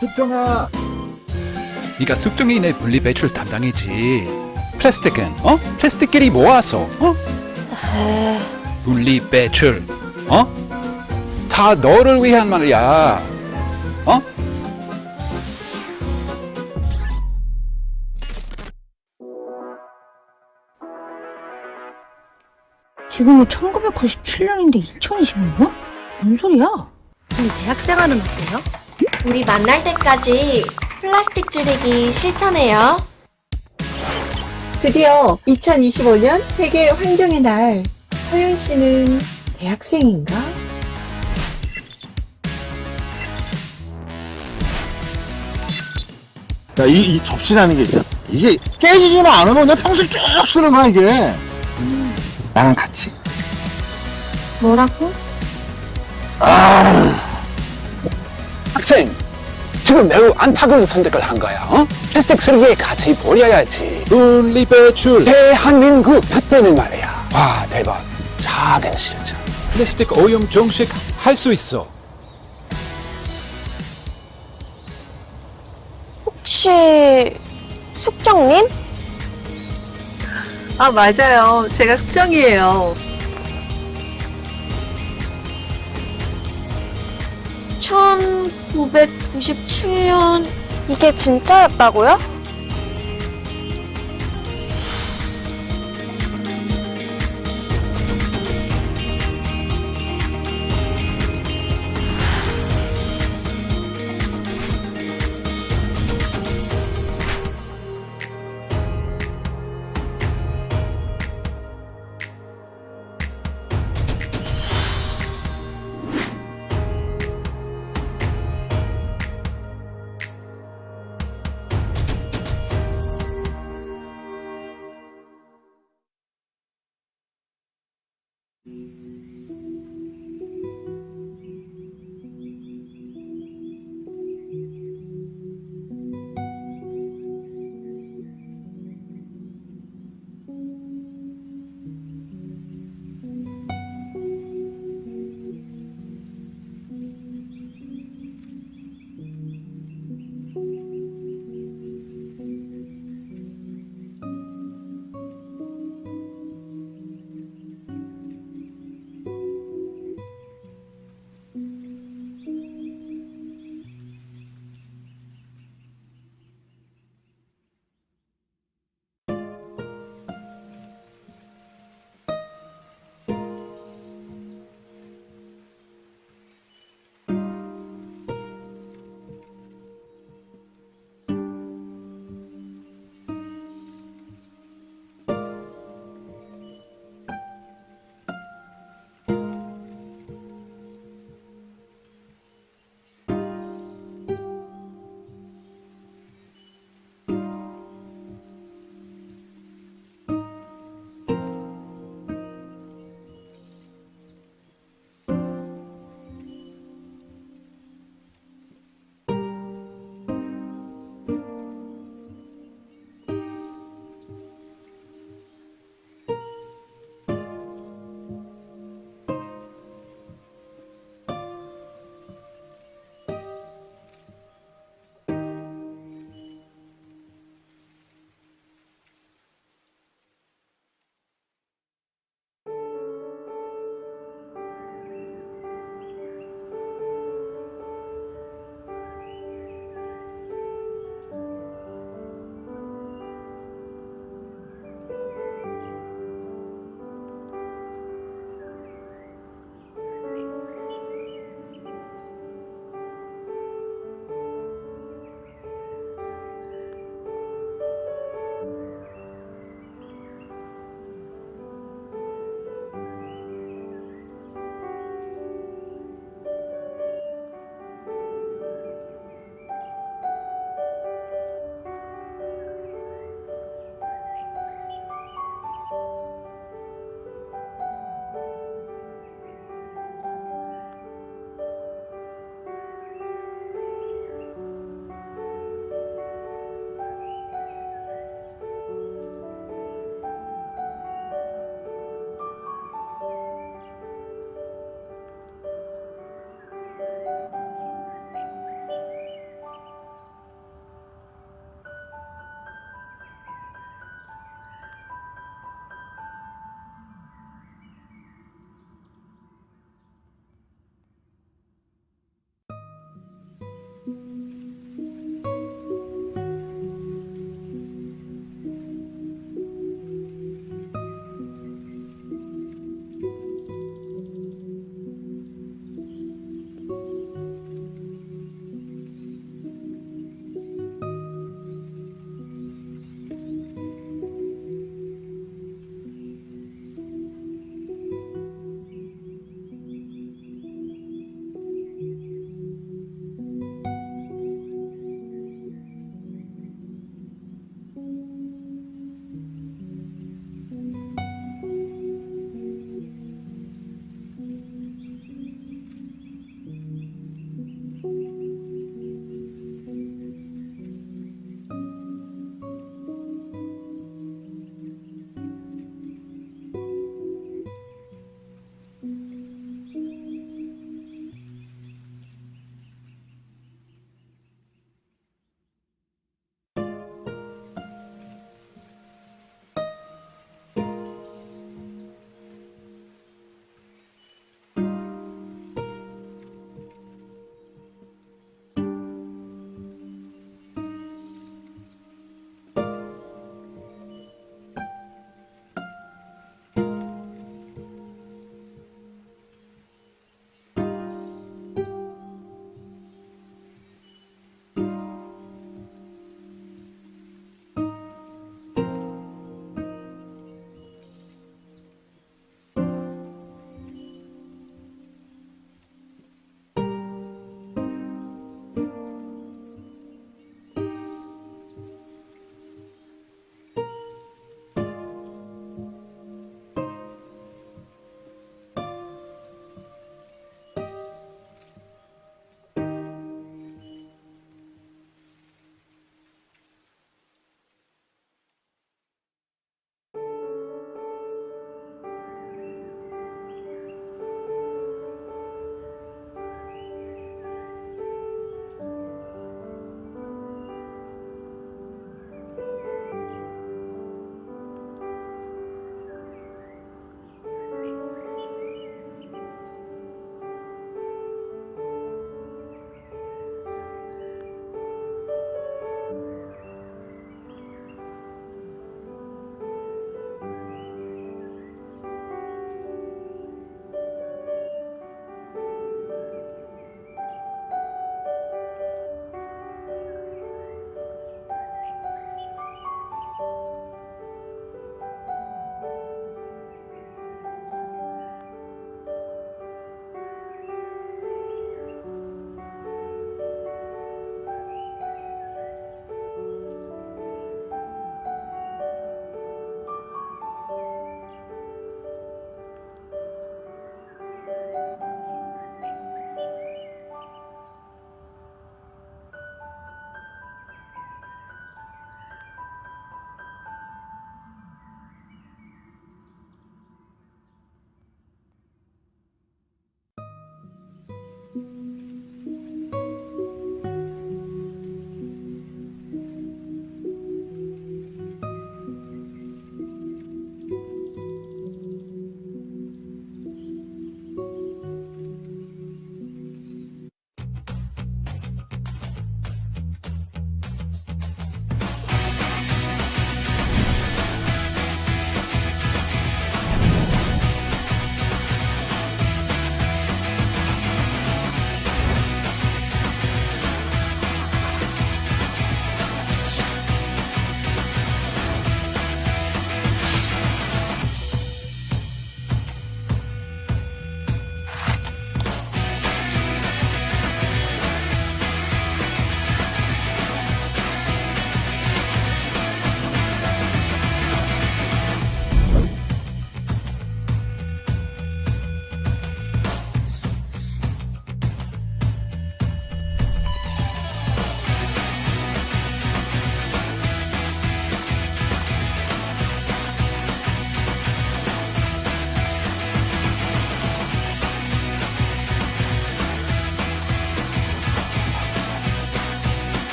숙정아, 네가 숙정이네 분리 배출 담당이지. 플라스틱은 플라스틱끼리 모아서 분리 배출. 다 너를 위한 말이야. 지금이 1997년인데 2020년이야? 뭔 소리야? 우리 대학생활은 어때요? 우리 만날 때까지 플라스틱 줄이기 실천해요. 드디어 2025년 세계 환경의 날. 서연 씨는 대학생인가? 야, 이 접시라는 게 있잖아. 이게 깨지지만 않으면 그냥 평생 쭉 쓰는 거야, 이게. 나랑 같이. 뭐라고? 학생, 지금 매우 안타까운 선택을 한 거야. 플라스틱 쓰레기에 같이 버려야지. 분리 배출. 대한민국 그때는 말이야. 와, 대박. 작은 실천. 플라스틱 오염 정식 할 수 있어. 혹시 숙정님? 아, 맞아요. 제가 숙정이에요. 1997년 이게 진짜였다고요?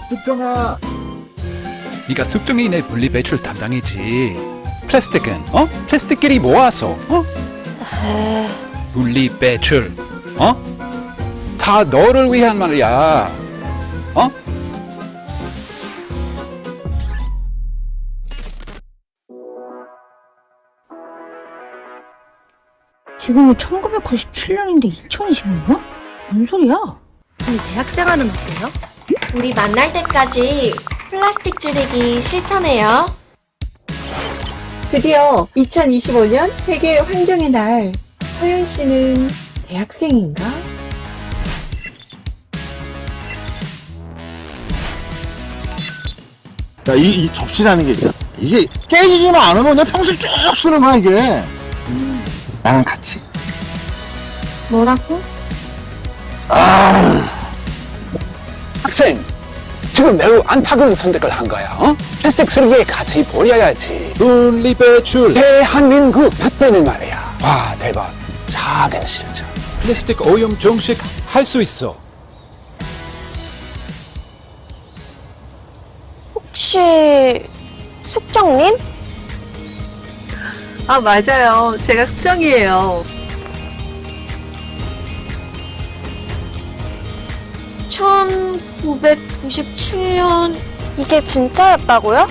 숙정아, 네가 숙정이네 분리 배출 담당이지. 플라스틱은 플라스틱끼리 모아서 분리 배출. 다 너를 위한 말이야. 지금이 1997년인데 2020년이야? 뭔 소리야? 아니, 대학 생활은 어때요? 우리 만날 때까지 플라스틱 줄이기 실천해요. 드디어 2025년 세계 환경의 날. 서윤 씨는 대학생인가? 야, 이 접시라는 게 있잖아. 이게 깨지지만 않으면 그냥 평생 쭉 쓰는 거야, 이게. 나랑 같이. 뭐라고? 학생, 지금 매우 안타까운 선택을 한 거야. 플라스틱 쓰레기에 같이 버려야지. 분리 배출. 대한민국 그때는 말이야. 와, 대박. 작은 실천. 플라스틱 오염 종식 할 수 있어. 혹시 숙정님? 아, 맞아요. 제가 숙정이에요. 1997년 이게 진짜였다고요?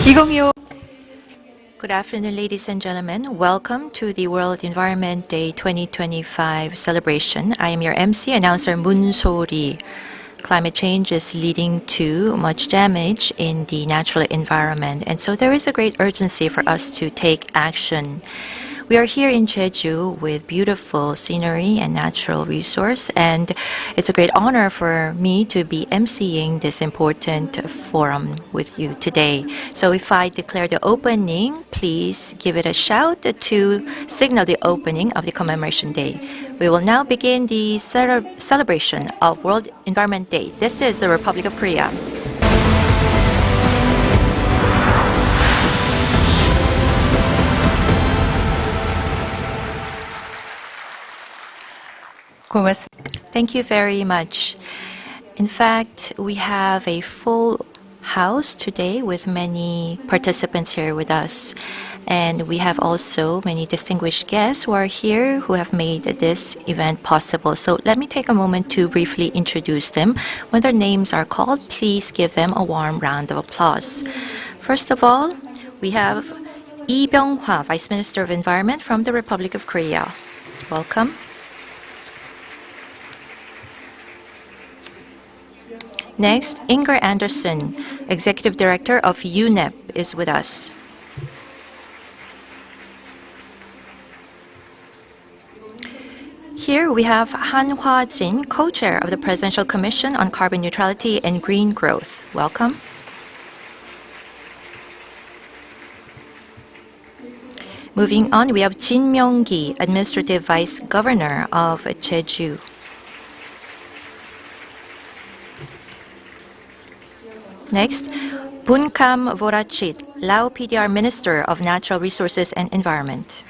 Good afternoon, ladies and gentlemen. Welcome to the World Environment Day 2025 celebration. I am your MC, announcer Moon So-ri. Climate change is leading to much damage in the natural environment, and so there is a great urgency for us to take action. We are here in Jeju with beautiful scenery and natural resource, and it's a great honor for me to be emceeing this important forum with you today. So if I declare the opening, please give it a shout to signal the opening of the Commemoration Day. We will now begin the celebration of World Environment Day. This is the Republic of Korea. Thank you very much. In fact, we have a full house today with many participants here with us. And we have also many distinguished guests who are here who have made this event possible. So let me take a moment to briefly introduce them. When their names are called, please give them a warm round of applause. First of all, we have Lee Byung-hwa, Vice Minister of Environment from the Republic of Korea. Welcome. Next, Inger Anderson, Executive Director of UNEP, is with us. Here we have Han Hwa-jin, Co-Chair of the Presidential Commission on Carbon Neutrality and Green Growth. Welcome. Moving on, we have Jin Myung-gi, Administrative Vice Governor of Jeju. Next, Bunkam Vorachit, Lao PDR Minister of Natural Resources and Environment.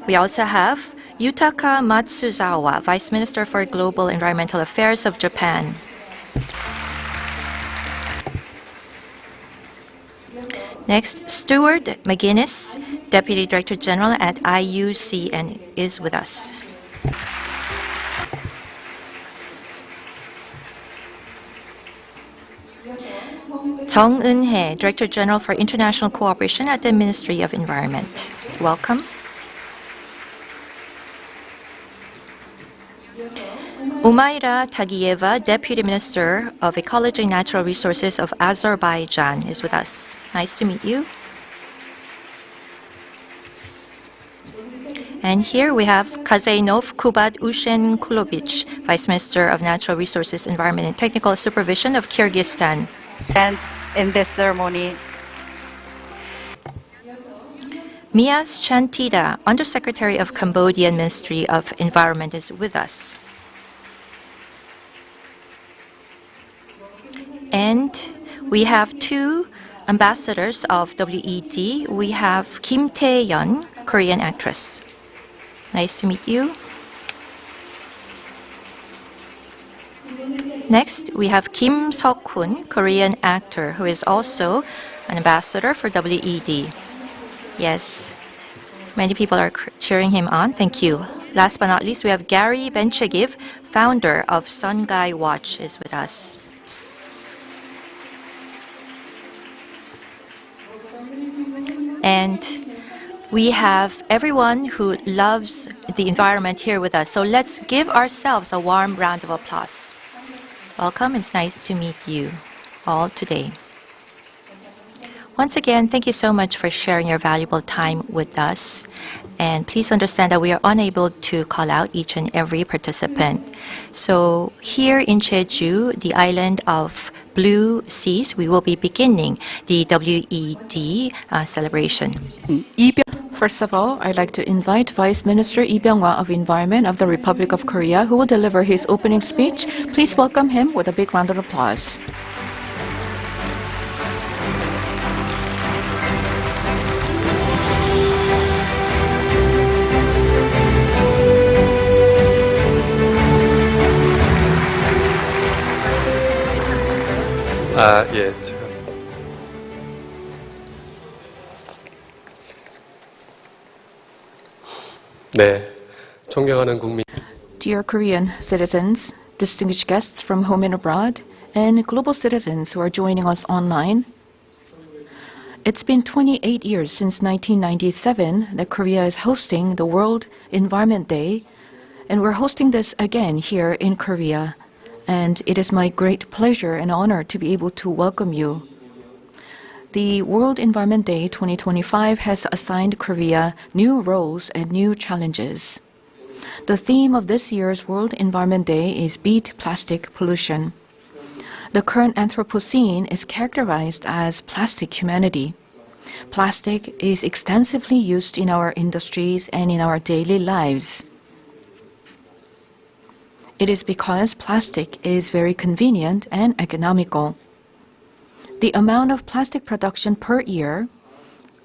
We also have Yutaka Matsuzawa, Vice Minister for Global Environmental Affairs of Japan. Next, Stuart McGuinness, Deputy Director General at IUCN, is with us. Jung Eun-hye, Director General for International Cooperation at the Ministry of Environment. Welcome. Umaira Tagiyeva, Deputy Minister of Ecology and Natural Resources of Azerbaijan, is with us. Nice to meet you. And here we have Kazeinov Kubat Ushen Kulovich, Vice Minister of Natural Resources, Environment and Technical Supervision of Kyrgyzstan. And in this ceremony, Mias Chantida, Undersecretary of Cambodian Ministry of Environment, is with us. And we have two ambassadors of WED. We have Kim Tae-yeon, Korean actress. Nice to meet you. Next, we have Kim Seok-hun, Korean actor, who is also an ambassador for WED. Yes, many people are cheering him on. Thank you. Last but not least, we have Gary Benchegiv, founder of Sungai Watch, is with us. And we have everyone who loves the environment here with us. So let's give ourselves a warm round of applause. Welcome. It's nice to meet you all today. Once again, thank you so much for sharing your valuable time with us. And please understand that we are unable to call out each and every participant. So here in Jeju, the island of Blue Seas, we will be beginning the WED celebration. First of all, I'd like to invite Vice Minister Lee Byung-hwa of Environment of the Republic of Korea, who will deliver his opening speech. Please welcome him with a big round of applause. 예, 지금. 네, 존경하는 국민. Dear Korean citizens, distinguished guests from home and abroad, and global citizens who are joining us online. It's been 28 years since 1997 that Korea is hosting the World Environment Day, and we're hosting this again here in Korea. And it is my great pleasure and honor to be able to welcome you. The World Environment Day 2025 has assigned Korea new roles and new challenges. The theme of this year's World Environment Day is Beat Plastic Pollution. The current Anthropocene is characterized as plastic humanity. Plastic is extensively used in our industries and in our daily lives. It is because plastic is very convenient and economical. The amount of plastic production per year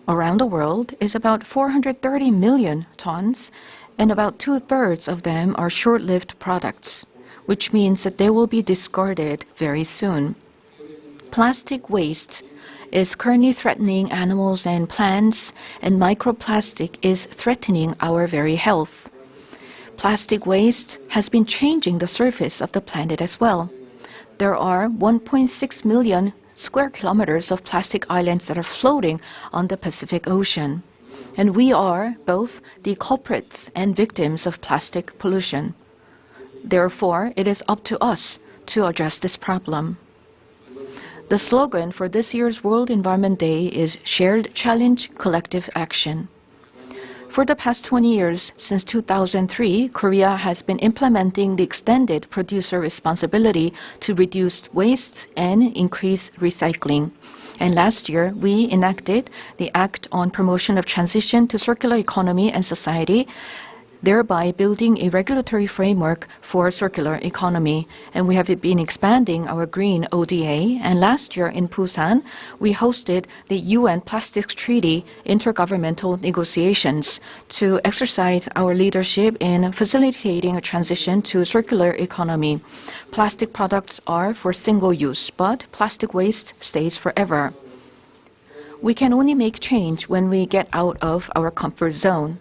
around the world is about 430 million tons, and about 2/3 of them are short-lived products, which means that they will be discarded very soon. Plastic waste is currently threatening animals and plants, and microplastic is threatening our very health. Plastic waste has been changing the surface of the planet as well. There are 1.6 million square kilometers of plastic islands that are floating on the Pacific Ocean. And we are both the culprits and victims of plastic pollution. Therefore, it is up to us to address this problem. The slogan for this year's World Environment Day is Shared Challenge, Collective Action. For the past 20 years, since 2003, Korea has been implementing the extended producer responsibility to reduce waste and increase recycling. And last year, we enacted the Act on Promotion of Transition to Circular Economy and Society, thereby building a regulatory framework for circular economy. And we have been expanding our Green ODA. And last year in Busan, we hosted the UN Plastics Treaty intergovernmental negotiations to exercise our leadership in facilitating a transition to circular economy. Plastic products are for single use, but plastic waste stays forever. We can only make change when we get out of our comfort zone.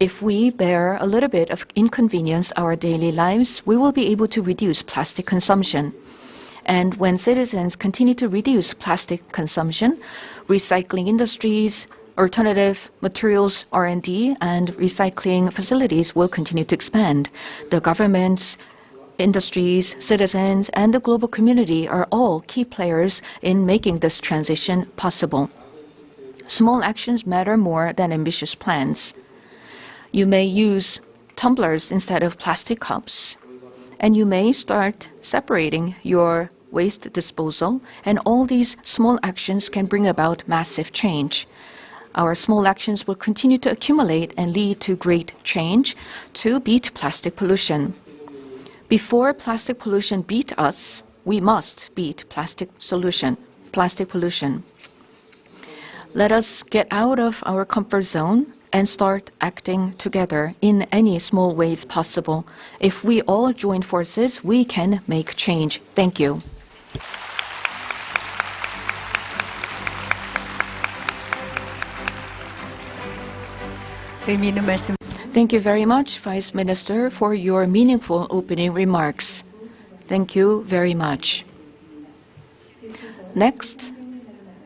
If we bear a little bit of inconvenience our daily lives, we will be able to reduce plastic consumption. And when citizens continue to reduce plastic consumption, recycling industries, alternative materials R&D, and recycling facilities will continue to expand. The governments, industries, citizens, and the global community are all key players in making this transition possible. Small actions matter more than ambitious plans. You may use tumblers instead of plastic cups, and you may start separating your waste disposal, and all these small actions can bring about massive change. Our small actions will continue to accumulate and lead to great change to beat plastic pollution. Before plastic pollution beat us, we must beat plastic pollution. Let us get out of our comfort zone and start acting together in any small ways possible. If we all join forces, we can make change. Thank you. Thank you very much, Vice Minister, for your meaningful opening remarks. Thank you very much. Next,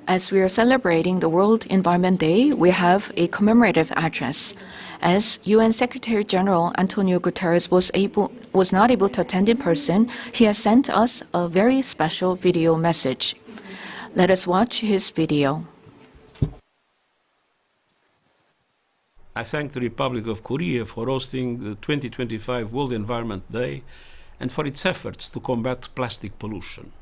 as we are celebrating the World Environment Day, we have a commemorative address. As UN Secretary General Antonio Guterres was not able to attend in person, he has sent us a very special video message. Let us watch his video. I thank the Republic of Korea for hosting the 2025 World Environment Day and for its efforts to combat plastic pollution.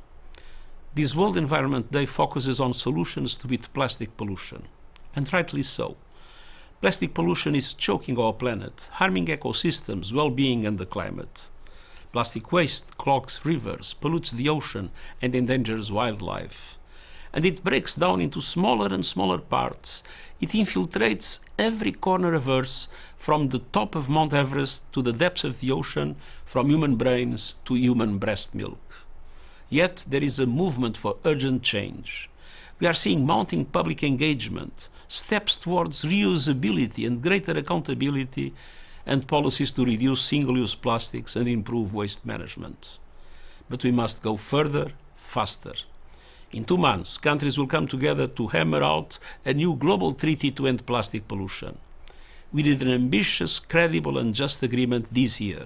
This World Environment Day focuses on solutions to beat plastic pollution, and rightly so. Plastic pollution is choking our planet, harming ecosystems, well-being and the climate. Plastic waste clogs rivers, pollutes the ocean and endangers wildlife. And it breaks down into smaller and smaller parts. It infiltrates every corner of Earth, from the top of Mount Everest to the depths of the ocean, from human brains to human breast milk. Yet there is a movement for urgent change. We are seeing mounting public engagement, steps towards reusability and greater accountability, and policies to reduce single-use plastics and improve waste management. But we must go further, faster. In 2 months, countries will come together to hammer out a new global treaty to end plastic pollution. We need an ambitious, credible and just agreement this year,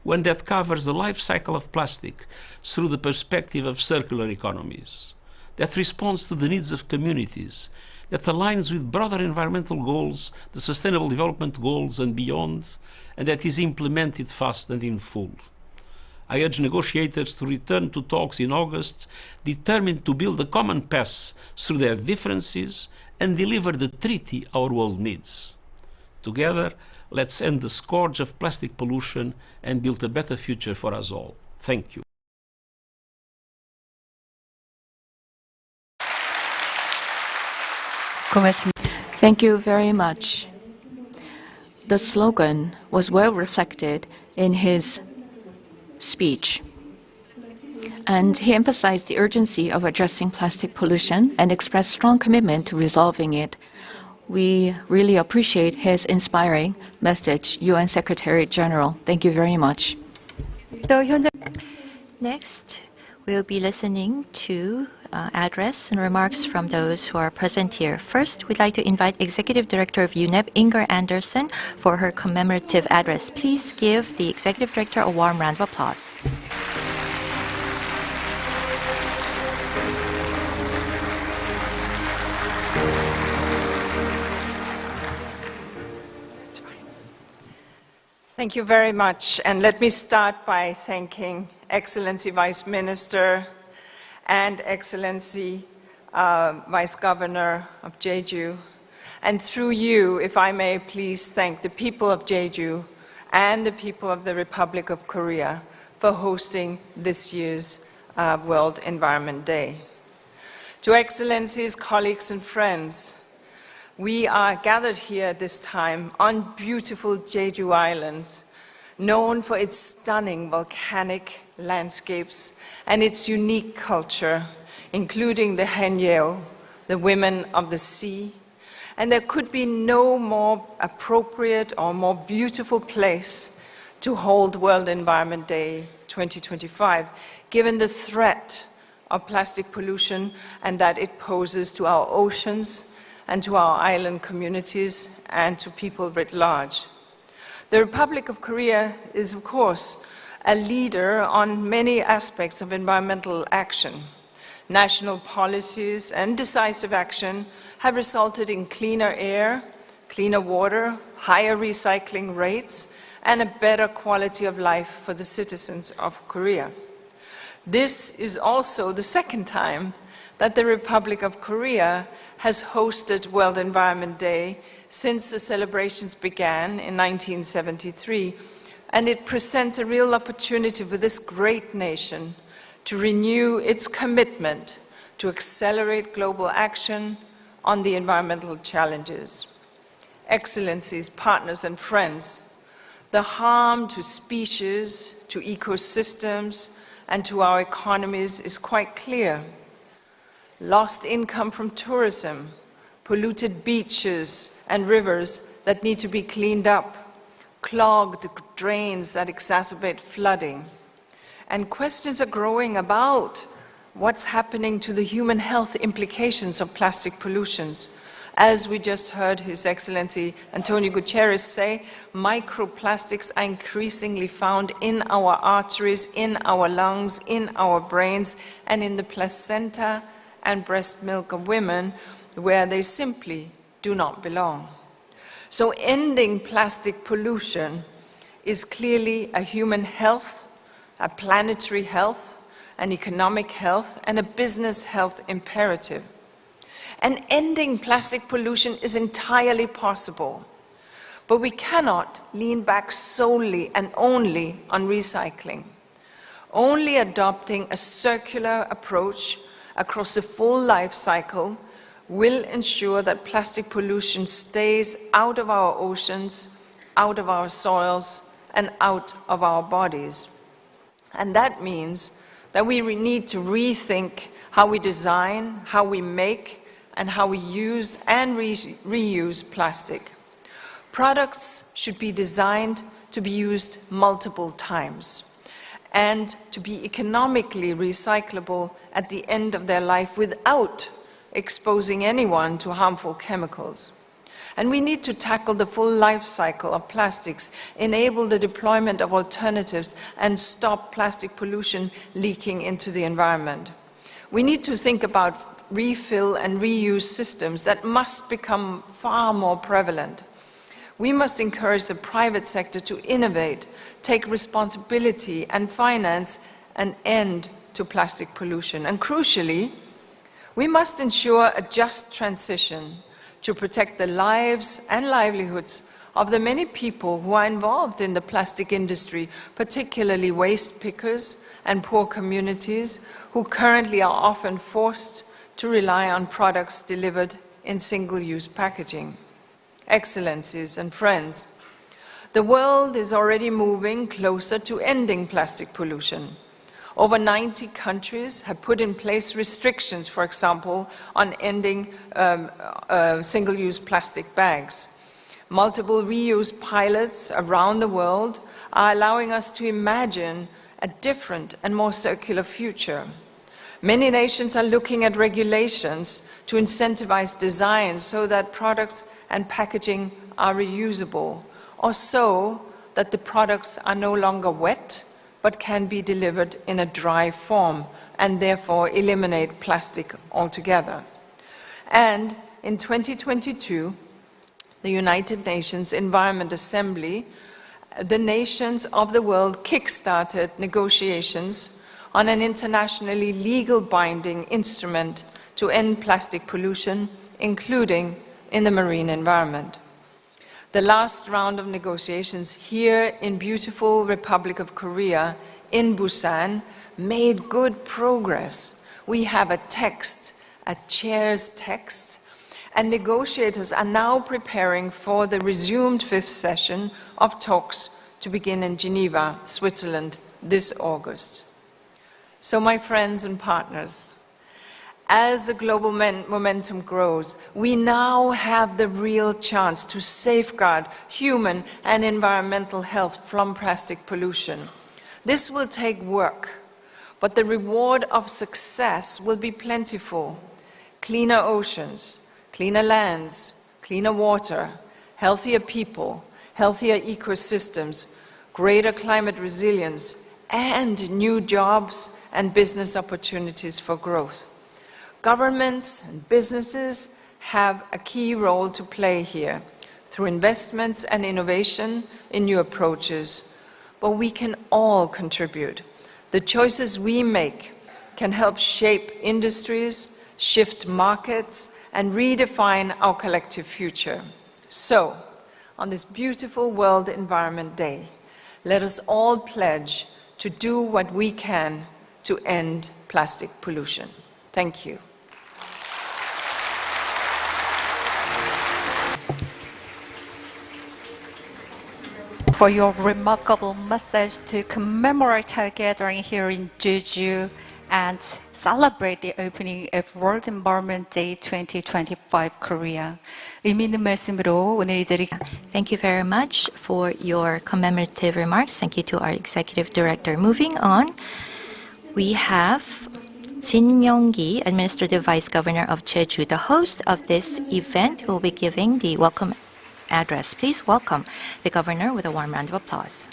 one that covers the life cycle of plastic through the perspective of circular economies, that responds to the needs of communities, that aligns with broader environmental goals, the Sustainable Development Goals and beyond, and that is implemented fast and in full. I urge negotiators to return to talks in August, determined to build a common path through their differences and deliver the treaty our world needs. Together, let's end the scourge of plastic pollution and build a better future for us all. Thank you. Thank you very much. The slogan was well reflected in his speech, and he emphasized the urgency of addressing plastic pollution and expressed strong commitment to resolving it. We really appreciate his inspiring message, UN Secretary General. Thank you very much. Next, we'll be listening to address and remarks from those who are present here. First, we'd like to invite Executive Director of UNEP, Inger Andersen, for her commemorative address. Please give the Executive Director a warm round of applause. Thank you very much, and let me start by thanking Excellency Vice Minister and Excellency Vice Governor of Jeju, and through you, if I may please thank the people of Jeju and the people of the Republic of Korea for hosting this year's World Environment Day. To Excellencies, colleagues and friends, we are gathered here at this time on beautiful Jeju Islands, known for its stunning volcanic landscapes and its unique culture, including the Haenyeo, the women of the sea. And there could be no more appropriate or more beautiful place to hold World Environment Day 2025, given the threat of plastic pollution and that it poses to our oceans and to our island communities and to people writ large. The Republic of Korea is, of course, a leader on many aspects of environmental action. National policies and decisive action have resulted in cleaner air, cleaner water, higher recycling rates, and a better quality of life for the citizens of Korea. This is also the second time that the Republic of Korea has hosted World Environment Day since the celebrations began in 1973, and it presents a real opportunity for this great nation to renew its commitment to accelerate global action on the environmental challenges. Excellencies, partners and friends, the harm to species, to ecosystems, and to our economies is quite clear. Lost income from tourism, polluted beaches and rivers that need to be cleaned up, clogged drains that exacerbate flooding. And questions are growing about what's happening to the human health implications of plastic pollutions. As we just heard His Excellency Antonio Guterres say, microplastics are increasingly found in our arteries, in our lungs, in our brains, and in the placenta and breast milk of women, where they simply do not belong. So ending plastic pollution is clearly a human health, a planetary health, an economic health, and a business health imperative. And ending plastic pollution is entirely possible, but we cannot lean back solely and only on recycling. Only adopting a circular approach across the full life cycle will ensure that plastic pollution stays out of our oceans, out of our soils, and out of our bodies. And that means that we need to rethink how we design, how we make, and how we use and reuse plastic. Products should be designed to be used multiple times and to be economically recyclable at the end of their life without exposing anyone to harmful chemicals. And we need to tackle the full life cycle of plastics, enable the deployment of alternatives, and stop plastic pollution leaking into the environment. We need to think about refill and reuse systems that must become far more prevalent. We must encourage the private sector to innovate, take responsibility, and finance an end to plastic pollution. And crucially, we must ensure a just transition to protect the lives and livelihoods of the many people who are involved in the plastic industry, particularly waste pickers and poor communities who currently are often forced to rely on products delivered in single-use packaging. Excellencies and friends, the world is already moving closer to ending plastic pollution. Over 90 countries have put in place restrictions, for example, on ending single-use plastic bags. Multiple reuse pilots around the world are allowing us to imagine a different and more circular future. Many nations are looking at regulations to incentivize design so that products and packaging are reusable, or so that the products are no longer wet, but can be delivered in a dry form and therefore eliminate plastic altogether. And in 2022, the United Nations Environment Assembly, the nations of the world kick-started negotiations on an internationally legal binding instrument to end plastic pollution, including in the marine environment. The last round of negotiations here in beautiful Republic of Korea, in Busan, made good progress. We have a text, a chair's text, and negotiators are now preparing for the resumed fifth session of talks to begin in Geneva, Switzerland, this August. So, my friends and partners, as the global momentum grows, we now have the real chance to safeguard human and environmental health from plastic pollution. This will take work, but the reward of success will be plentiful. Cleaner oceans, cleaner lands, cleaner water, healthier people, healthier ecosystems, greater climate resilience, and new jobs and business opportunities for growth. Governments and businesses have a key role to play here through investments and innovation in new approaches, but we can all contribute. The choices we make can help shape industries, shift markets, and redefine our collective future. So, on this beautiful World Environment Day, let us all pledge to do what we can to end plastic pollution. Thank you. For your remarkable message to commemorate our gathering here in Jeju and celebrate the opening of World Environment Day 2025 Korea. 의미 있는 말씀으로 오늘 이 자리. Thank you very much for your commemorative remarks. Thank you to our Executive Director. Moving on, we have Jin Myung-gi, Administrative Vice Governor of Jeju, the host of this event, who will be giving the welcome address. Please welcome the Governor with a warm round of applause.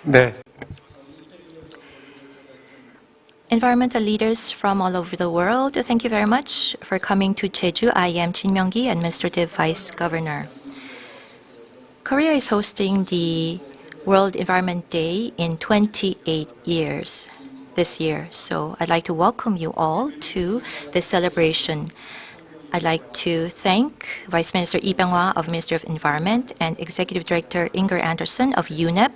네. Environmental leaders from all over the world, thank you very much for coming to Jeju. I am Jin Myung-gi, Administrative Vice Governor. Korea is hosting the World Environment Day in 28 years this year. So I'd like to welcome you all to this celebration. I'd like to thank Vice Minister Lee Byung-hwa of Ministry of Environment and Executive Director Inger Anderson of UNEP.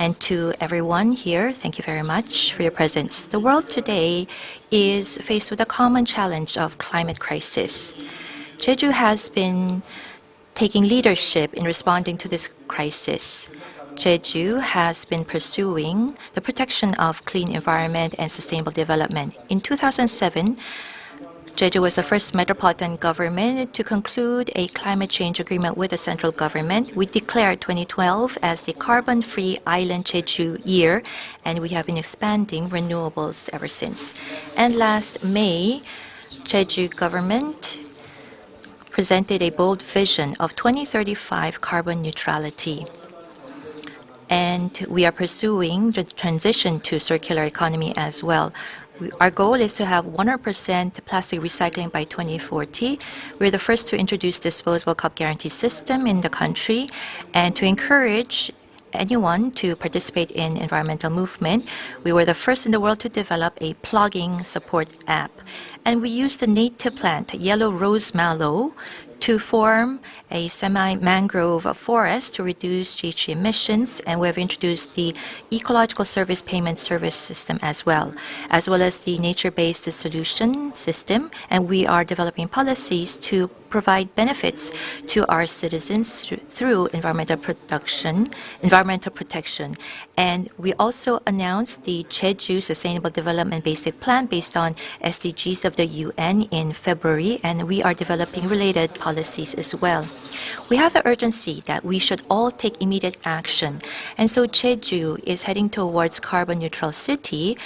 And to everyone here, thank you very much for your presence. The world today is faced with a common challenge of climate crisis. Jeju has been taking leadership in responding to this crisis. Jeju has been pursuing the protection of clean environment and sustainable development. In 2007, Jeju was the first metropolitan government to conclude a climate change agreement with the central government. We declared 2012 as the carbon-free island Jeju year, and we have been expanding renewables ever since. And last May, Jeju government presented a bold vision of 2035 carbon neutrality. And we are pursuing the transition to circular economy as well. Our goal is to have 100% plastic recycling by 2040. We're the first to introduce disposable cup guarantee system in the country, and to encourage anyone to participate in environmental movement. We were the first in the world to develop a plugging support app. And we used the native plant, yellow rose mallow, to form a semi-mangrove forest to reduce GHG emissions, and we have introduced the ecological service payment service system as well as the nature-based solution system, and we are developing policies to provide benefits to our citizens through environmental protection. And we also announced the Jeju Sustainable Development Basic Plan based on SDGs of the UN in February, and we are developing related policies as well. We have the urgency that we should all take immediate action, and so Jeju is heading towards carbon neutral city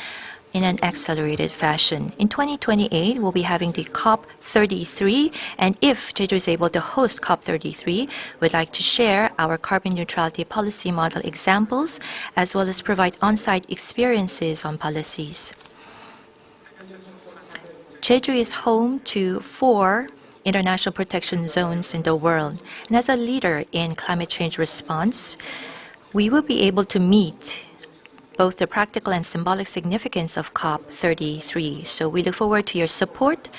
in an accelerated fashion. In 2028, we'll be having the COP33, and if Jeju is able to host COP33, we'd like to share our carbon neutrality policy model examples, as well as provide on-site experiences on policies. Jeju is home to 4 international protection zones in the world, and as a leader in climate change response, we will be able to meet both the practical and symbolic significance of COP33. So we look forward to your support,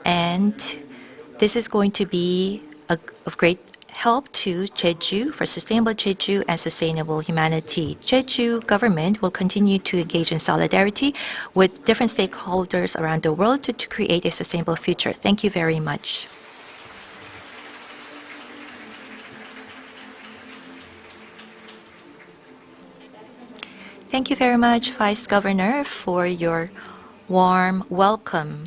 and this is going to be of great help to Jeju, for sustainable Jeju and sustainable humanity. Jeju government will continue to engage in solidarity with different stakeholders around the world to create a sustainable future. Thank you very much. Thank you very much, Vice Governor, for your warm welcome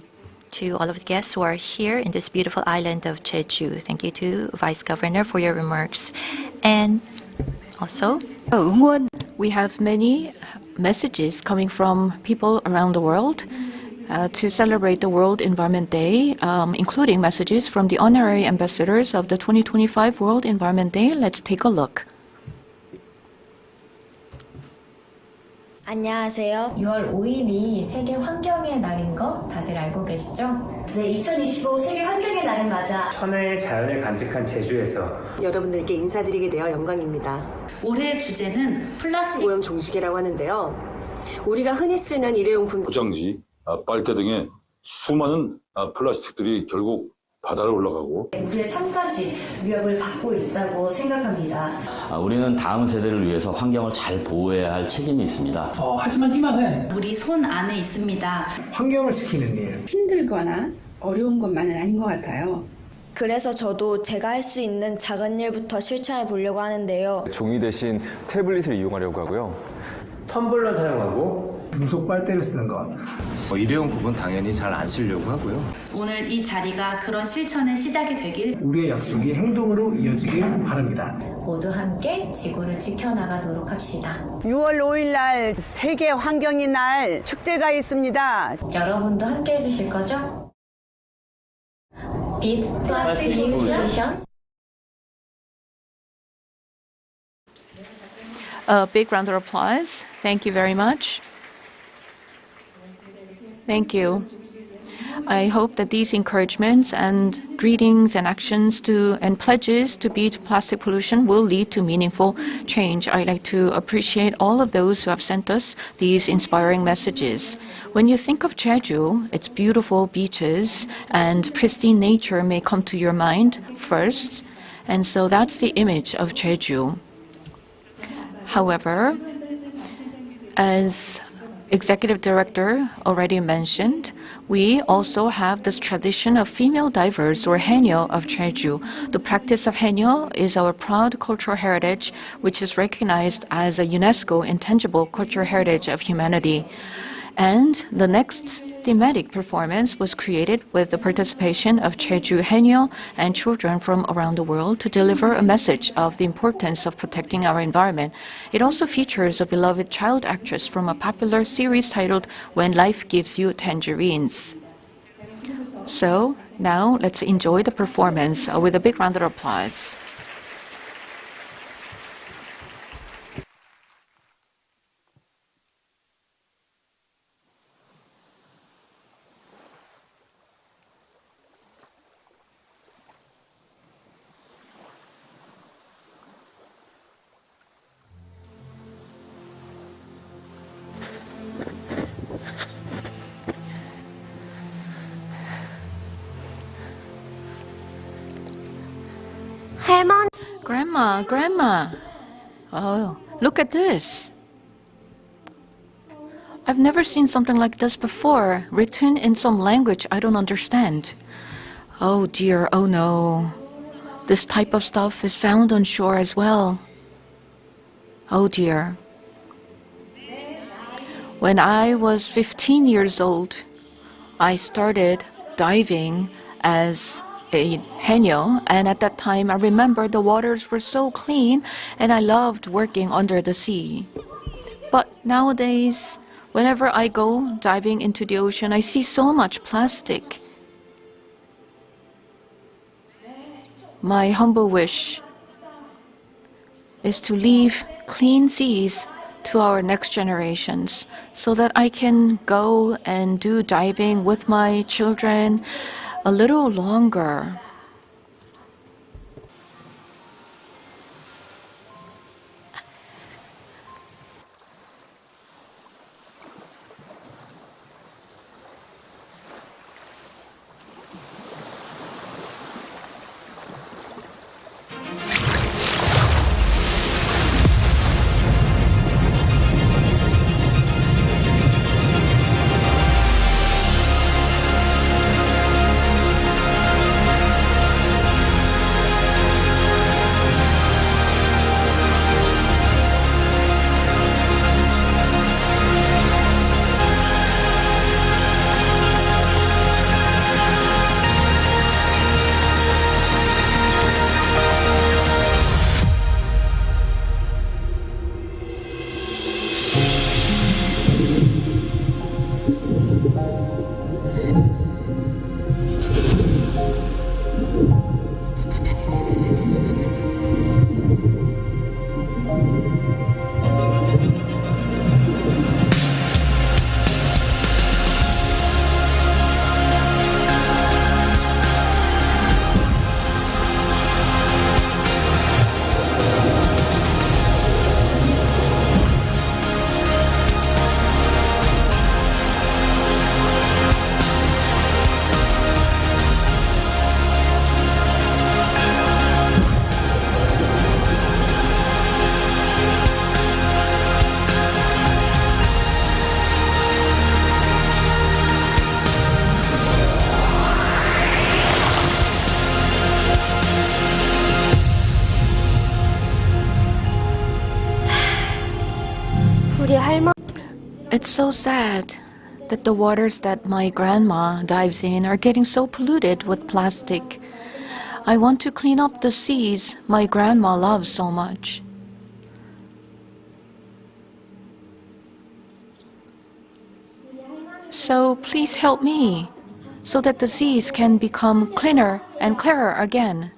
to all of the guests who are here in this beautiful island of Jeju. Thank you to Vice Governor for your remarks. And also, we have many messages coming from people around the world to celebrate the World Environment Day, including messages from the honorary ambassadors of the 2025 World Environment Day. Let's take a look. 안녕하세요. 6월 5일이 세계 환경의 날인 거 다들 알고 계시죠? 네, 2025 세계 환경의 날을 맞아 천혜의 자연을 간직한 제주에서 여러분들께 인사드리게 되어 영광입니다. 올해의 주제는 플라스틱 오염 종식이라고 하는데요. 우리가 흔히 쓰는 일회용품, 포장지, 빨대 등의 수많은 플라스틱들이 결국 바다로 올라가고 우리의 삶까지 위협을 받고 있다고 생각합니다. 우리는 다음 세대를 위해서 환경을 잘 보호해야 할 책임이 있습니다. 하지만 희망은 우리 손 안에 있습니다. 환경을 지키는 일. 힘들거나 어려운 것만은 아닌 것 같아요. 그래서 저도 제가 할 수 있는 작은 일부터 실천해 보려고 하는데요. 종이 대신 태블릿을 이용하려고 하고요. 텀블러 사용하고 금속 빨대를 쓰는 것. 일회용품은 당연히 잘 안 쓰려고 하고요. 오늘 이 자리가 그런 실천의 시작이 되길, 우리의 약속이 행동으로 이어지길 바랍니다. 모두 함께 지구를 지켜나가도록 합시다. 6월 5일 날 세계 환경의 날 축제가 있습니다. 여러분도 함께 해주실 거죠? Beat Plastic Pollution. A big round of applause. Thank you very much. Thank you. I hope that these encouragements and greetings and actions and pledges to beat plastic pollution will lead to meaningful change. I'd like to appreciate all of those who have sent us these inspiring messages. When you think of Jeju, its beautiful beaches and pristine nature may come to your mind first, and so that's the image of Jeju. However, as Executive Director already mentioned, We also have this tradition of female divers or haenyeo of Jeju. The practice of haenyeo is our proud cultural heritage, which is recognized as a UNESCO intangible cultural heritage of humanity. And the next thematic performance was created with the participation of Jeju haenyeo and children from around the world to deliver a message of the importance of protecting our environment. It also features a beloved child actress from a popular series titled When Life Gives You Tangerines. So now let's enjoy the performance with a big round of applause. 할머니. Grandma. Oh, look at this. I've never seen something like this before, written in some language I don't understand. Oh dear, oh no. This type of stuff is found on shore as well. Oh dear. When I was 15 years old, I started diving as a haenyeo, and at that time I remember the waters were so clean and I loved working under the sea. But nowadays, whenever I go diving into the ocean, I see so much plastic. My humble wish is to leave clean seas to our next generations so that I can go and do diving with my children a little longer. It's so sad that the waters that my grandma dives in are getting so polluted with plastic. I want to clean up the seas my grandma loves so much. So please help me so that the seas can become cleaner and clearer again.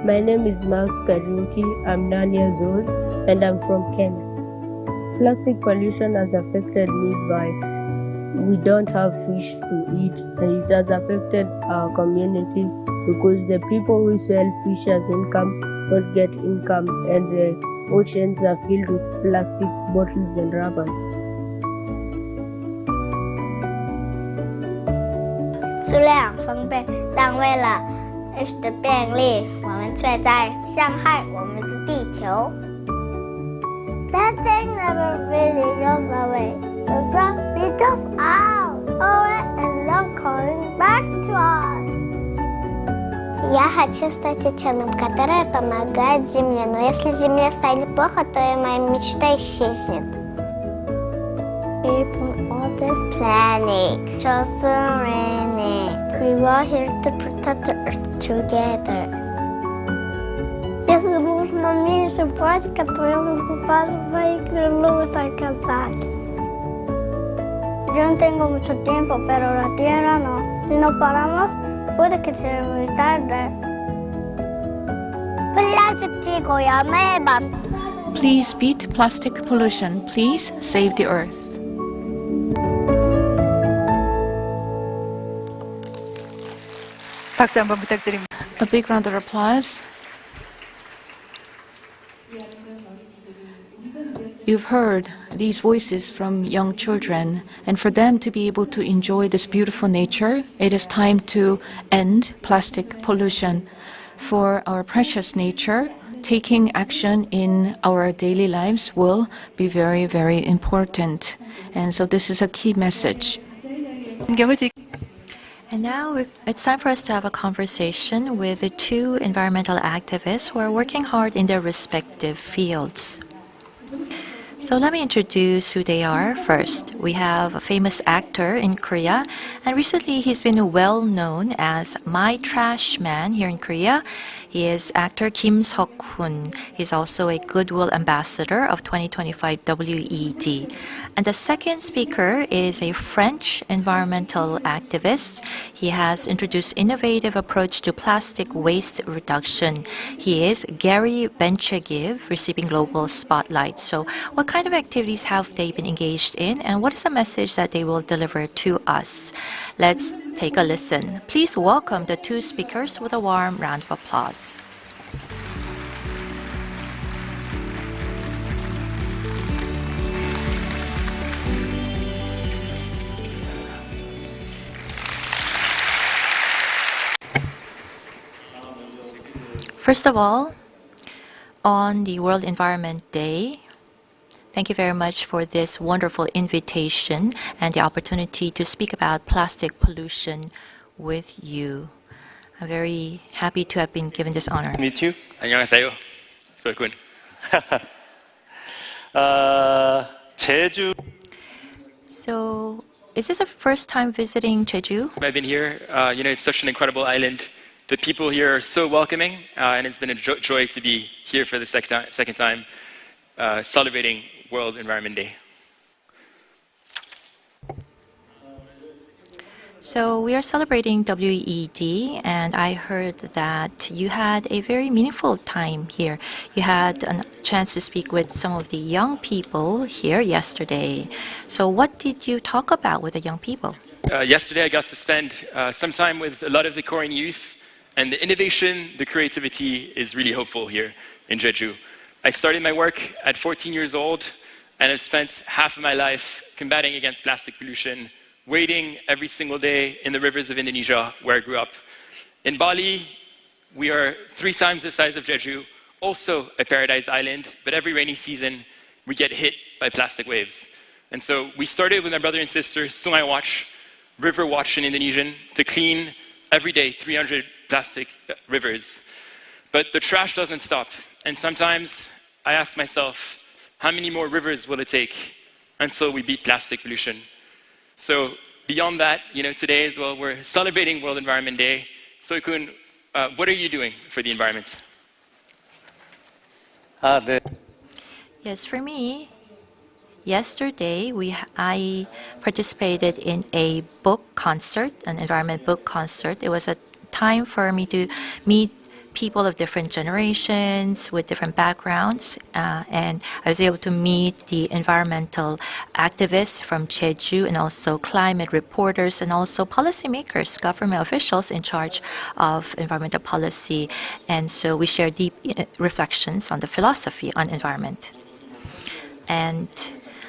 My name is Mouse Kajuki. I'm 9 years old and I'm from Kenya. Plastic pollution has affected me by we don't have fish to eat, and it has affected our community because the people who sell fish as income don't get income, and the oceans are filled with plastic bottles and rubbers. 数量分贝单位了 H 的便利，我们却在伤害我们的地球。Plastic never really goes away. So we just out over and love calling back to us. Я хочу стать ученым, который помогает Земле, но если Земле станет плохо, то и моя мечта исчезнет. People on this planet just surrender it. We are here to protect the earth together. Если нужно меньше пластика, то я покупаю вehículos alcanzables. Yo no tengo mucho tiempo, pero la Tierra no. Si no paramos, puede que sea muy tarde. 플라스틱 오염을 Please beat plastic pollution. Please save the earth. 박수 한번 부탁드립니다. A big round of applause. You've heard these voices from young children, and for them to be able to enjoy this beautiful nature, it is time to end plastic pollution. For our precious nature, taking action in our daily lives will be very, very important. And so this is a key message. And now it's time for us to have a conversation with the two environmental activists who are working hard in their respective fields. So let me introduce who they are first. We have a famous actor in Korea, and recently he's been well known as My Trash Man here in Korea. He is actor Kim Seok-hun. He's also a Goodwill Ambassador of 2025 WED. And the second speaker is a French environmental activist. He has introduced innovative approach to plastic waste reduction. He is Gary Benchegiv, receiving global spotlight. So what kind of activities have they been engaged in, and what is the message that they will deliver to us? Let's take a listen. Please welcome the two speakers with a warm round of applause. First of all, on the World Environment Day, thank you very much for this wonderful invitation and the opportunity to speak about plastic pollution with you. I'm very happy to have been given this honor. Me too. 안녕하세요. 설군. 제주. So, is this the first time visiting Jeju? I've been here. It's such an incredible island. The people here are so welcoming, and it's been a joy to be here for the second time, celebrating World Environment Day. So we are celebrating WED, and I heard that you had a very meaningful time here. You had a chance to speak with some of the young people here yesterday. So what did you talk about with the young people? Yesterday I got to spend some time with a lot of the Korean youth, and the innovation, the creativity is really hopeful here in Jeju. I started my work at 14 years old, and I've spent half of my life combating against plastic pollution, wading every single day in the rivers of Indonesia, where I grew up. In Bali, we are 3 times the size of Jeju, also a paradise island, but every rainy season, we get hit by plastic waves. And so we started with my brother and sister, Sungai Watch, River Watch in Indonesian, to clean every day 300 plastic rivers. But the trash doesn't stop. And sometimes I ask myself, how many more rivers will it take until we beat plastic pollution? So beyond that, today as well, we're celebrating World Environment Day. Soikun, what are you doing for the environment? Yes, for me, yesterday I participated in a book concert, an environment book concert. It was a time for me to meet people of different generations with different backgrounds, and I was able to meet the environmental activists from Jeju and also climate reporters and also policymakers, government officials in charge of environmental policy. And so we share deep reflections on the philosophy on environment. And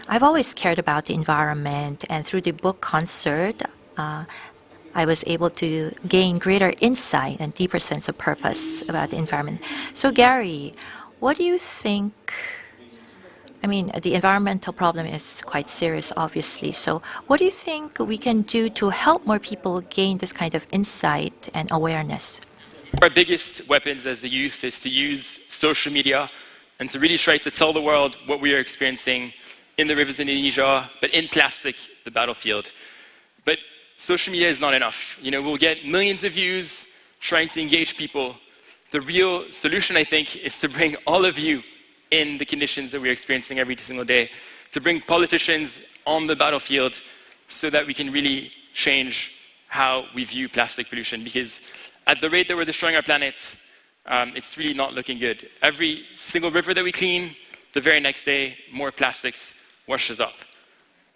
I've always cared about the environment, and through the book concert, I was able to gain greater insight and deeper sense of purpose about the environment. So Gary, what do you think? I mean, the environmental problem is quite serious, obviously. So what do you think we can do to help more people gain this kind of insight and awareness? Our biggest weapons as the youth is to use social media and to really try to tell the world what we are experiencing in the rivers in Indonesia, but in plastic, the battlefield. But social media is not enough. You know, we'll get millions of views trying to engage people. The real solution, I think, is to bring all of you in the conditions that we're experiencing every single day, to bring politicians on the battlefield so that we can really change how we view plastic pollution. Because at the rate that we're destroying our planet, it's really not looking good. Every single river that we clean, the very next day, more plastics washes up.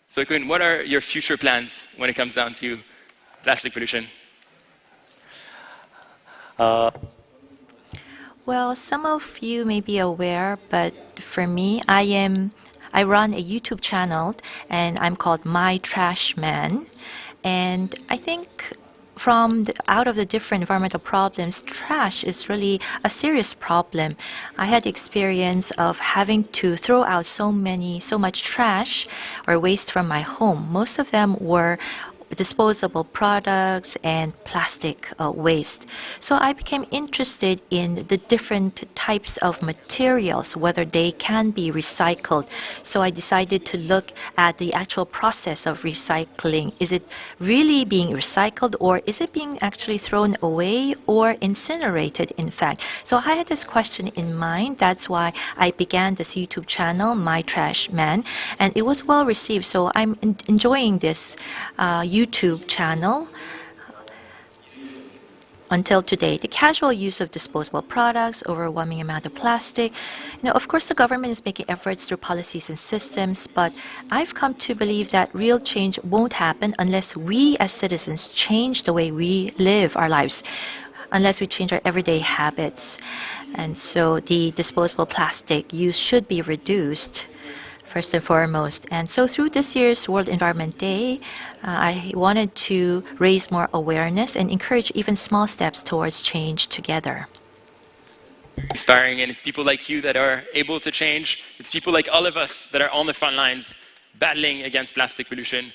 So, Kun, what are your future plans when it comes down to plastic pollution? Well, some of you may be aware, but for me, I run a YouTube channel, and I'm called My Trash Man. And I think out of the different environmental problems, trash is really a serious problem. I had the experience of having to throw out so much trash or waste from my home. Most of them were disposable products and plastic waste. So I became interested in the different types of materials, whether they can be recycled. So I decided to look at the actual process of recycling. Is it really being recycled, or is it being actually thrown away or incinerated, in fact? So I had this question in mind. That's why I began this YouTube channel, My Trash Man, and it was well received. So I'm enjoying this YouTube channel until today. The casual use of disposable products, overwhelming amount of plastic. Of course, the government is making efforts through policies and systems, but I've come to believe that real change won't happen unless we as citizens change the way we live our lives, unless we change our everyday habits. And so the disposable plastic use should be reduced, first and foremost. And so through this year's World Environment Day, I wanted to raise more awareness and encourage even small steps towards change together. Inspiring, and it's people like you that are able to change. It's people like all of us that are on the front lines battling against plastic pollution.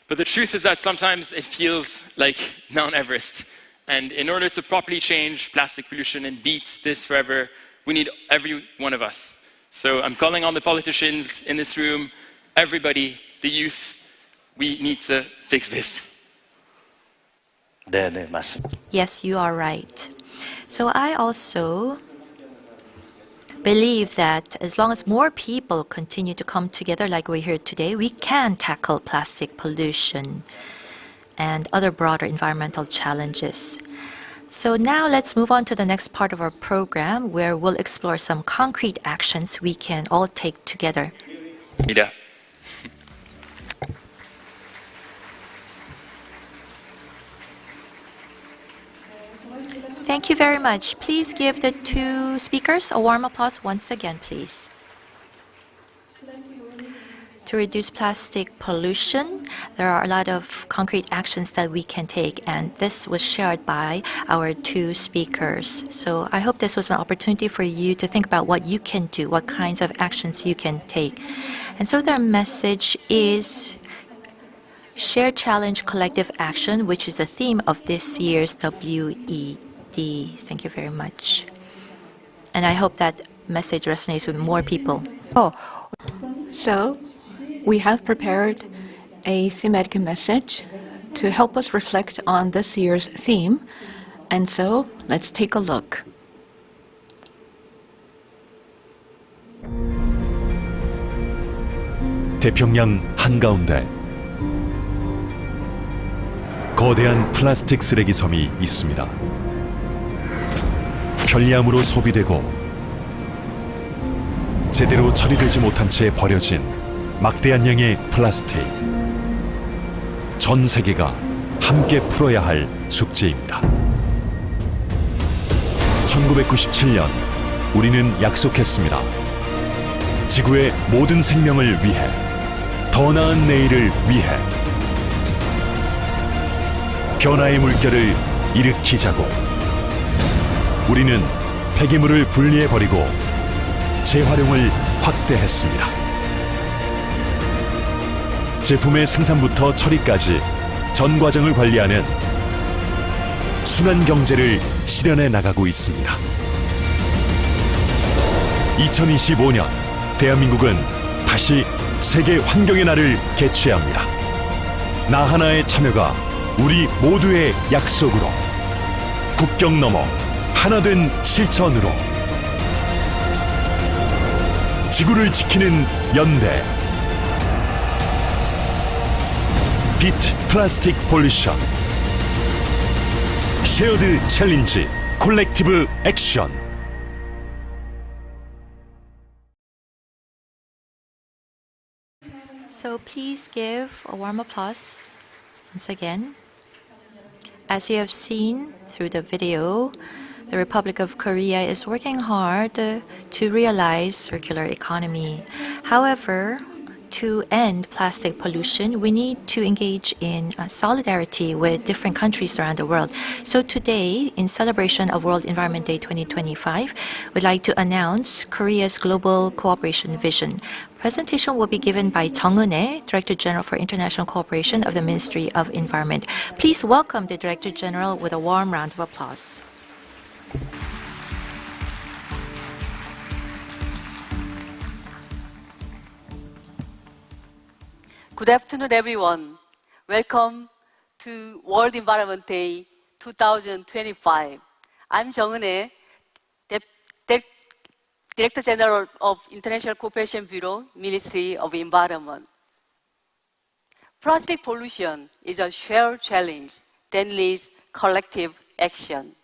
But the truth is that sometimes it feels like Mount Everest. And in order to properly change plastic pollution and beat this forever, we need every one of us. So I'm calling on the politicians in this room, everybody, the youth, we need to fix this. Yes, you are right. So I also believe that as long as more people continue to come together like we're here today, we can tackle plastic pollution and other broader environmental challenges. So now let's move on to the next part of our program, where we'll explore some concrete actions we can all take together. Yeah. Thank you very much. Please give the two speakers a warm applause once again, please. To reduce plastic pollution, there are a lot of concrete actions that we can take, and this was shared by our two speakers. So I hope this was an opportunity for you to think about what you can do, what kinds of actions you can take. And so their message is Shared Challenge Collective Action, which is the theme of this year's WED. Thank you very much. And I hope that message resonates with more people. So we have prepared a thematic message to help us reflect on this year's theme. And so let's take a look. 태평양 한가운데 거대한 플라스틱 쓰레기 섬이 있습니다. 편리함으로 소비되고 제대로 처리되지 못한 채 버려진 막대한 양의 플라스틱. 전 세계가 함께 풀어야 할 숙제입니다. 1997년 우리는 약속했습니다. 지구의 모든 생명을 위해, 더 나은 내일을 위해 변화의 물결을 일으키자고. 우리는 폐기물을 분리해버리고 재활용을 확대했습니다. 제품의 생산부터 처리까지 전 과정을 관리하는 순환 경제를 실현해 나가고 있습니다. 2025년 대한민국은 다시 세계 환경의 날을 개최합니다. 나 하나의 참여가 우리 모두의 약속으로, 국경 너머 하나된 실천으로 지구를 지키는 연대. 비트 플라스틱 폴루션. 쉐어드 챌린지 콜렉티브 액션. So please give a warm applause once again. As you have seen through the video, the Republic of Korea is working hard to realize circular economy. However, to end plastic pollution, we need to engage in solidarity with different countries around the world. So today, in celebration of World Environment Day 2025, we'd like to announce Korea's global cooperation vision. Presentation will be given by Jung Eun-ae, Director General for International Cooperation of the Ministry of Environment. Please welcome the Director General with a warm round of applause. Good afternoon, everyone. Welcome to World Environment Day 2025. I'm Jung Eun-ae, Director General of International Cooperation Bureau, Ministry of Environment. Plastic pollution is a shared challenge that needs collective action.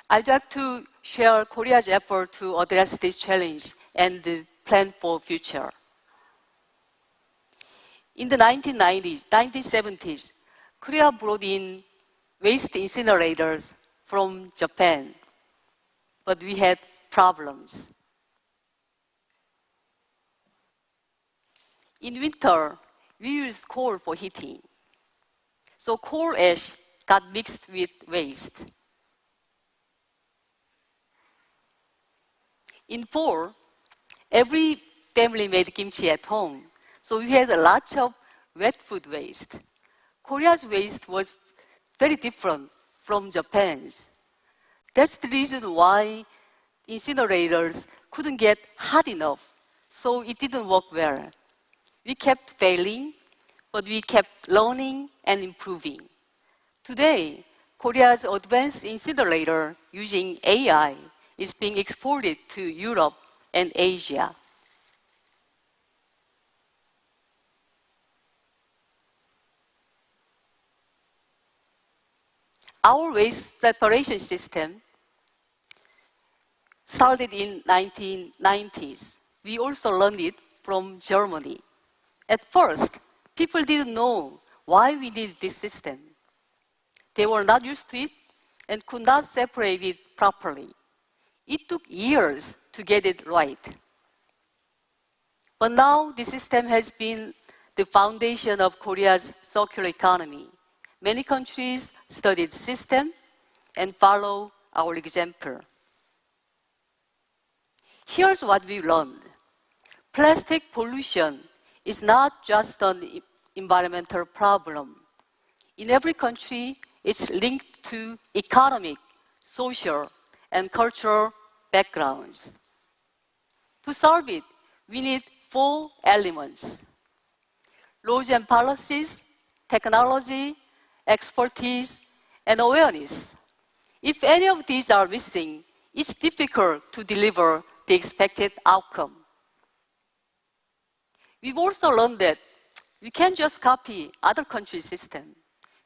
I'd like to share Korea's effort to address this challenge and plan for future. In the 1970s, Korea brought in waste incinerators from Japan, but we had problems. In winter, we use coal for heating. So coal ash got mixed with waste. In fall, every family made kimchi at home, so we had a lot of wet food waste. Korea's waste was very different from Japan's. That's the reason why incinerators couldn't get hot enough, so it didn't work well. We kept failing, but we kept learning and improving. Today, Korea's advanced incinerator using AI is being exported to Europe and Asia. Our waste separation system started in 1990s. We also learned it from Germany. At first, people didn't know why we needed this system. They were not used to it and could not separate it properly. It took years to get it right. But now the system has been the foundation of Korea's circular economy. Many countries study the system and follow our example. Here's what we learned. Plastic pollution is not just an environmental problem. In every country, it's linked to economic, social, and cultural backgrounds. To solve it, we need 4 elements: laws and policies, technology, expertise, and awareness. If any of these are missing, it's difficult to deliver the expected outcome. We've also learned that we can't just copy other countries' system.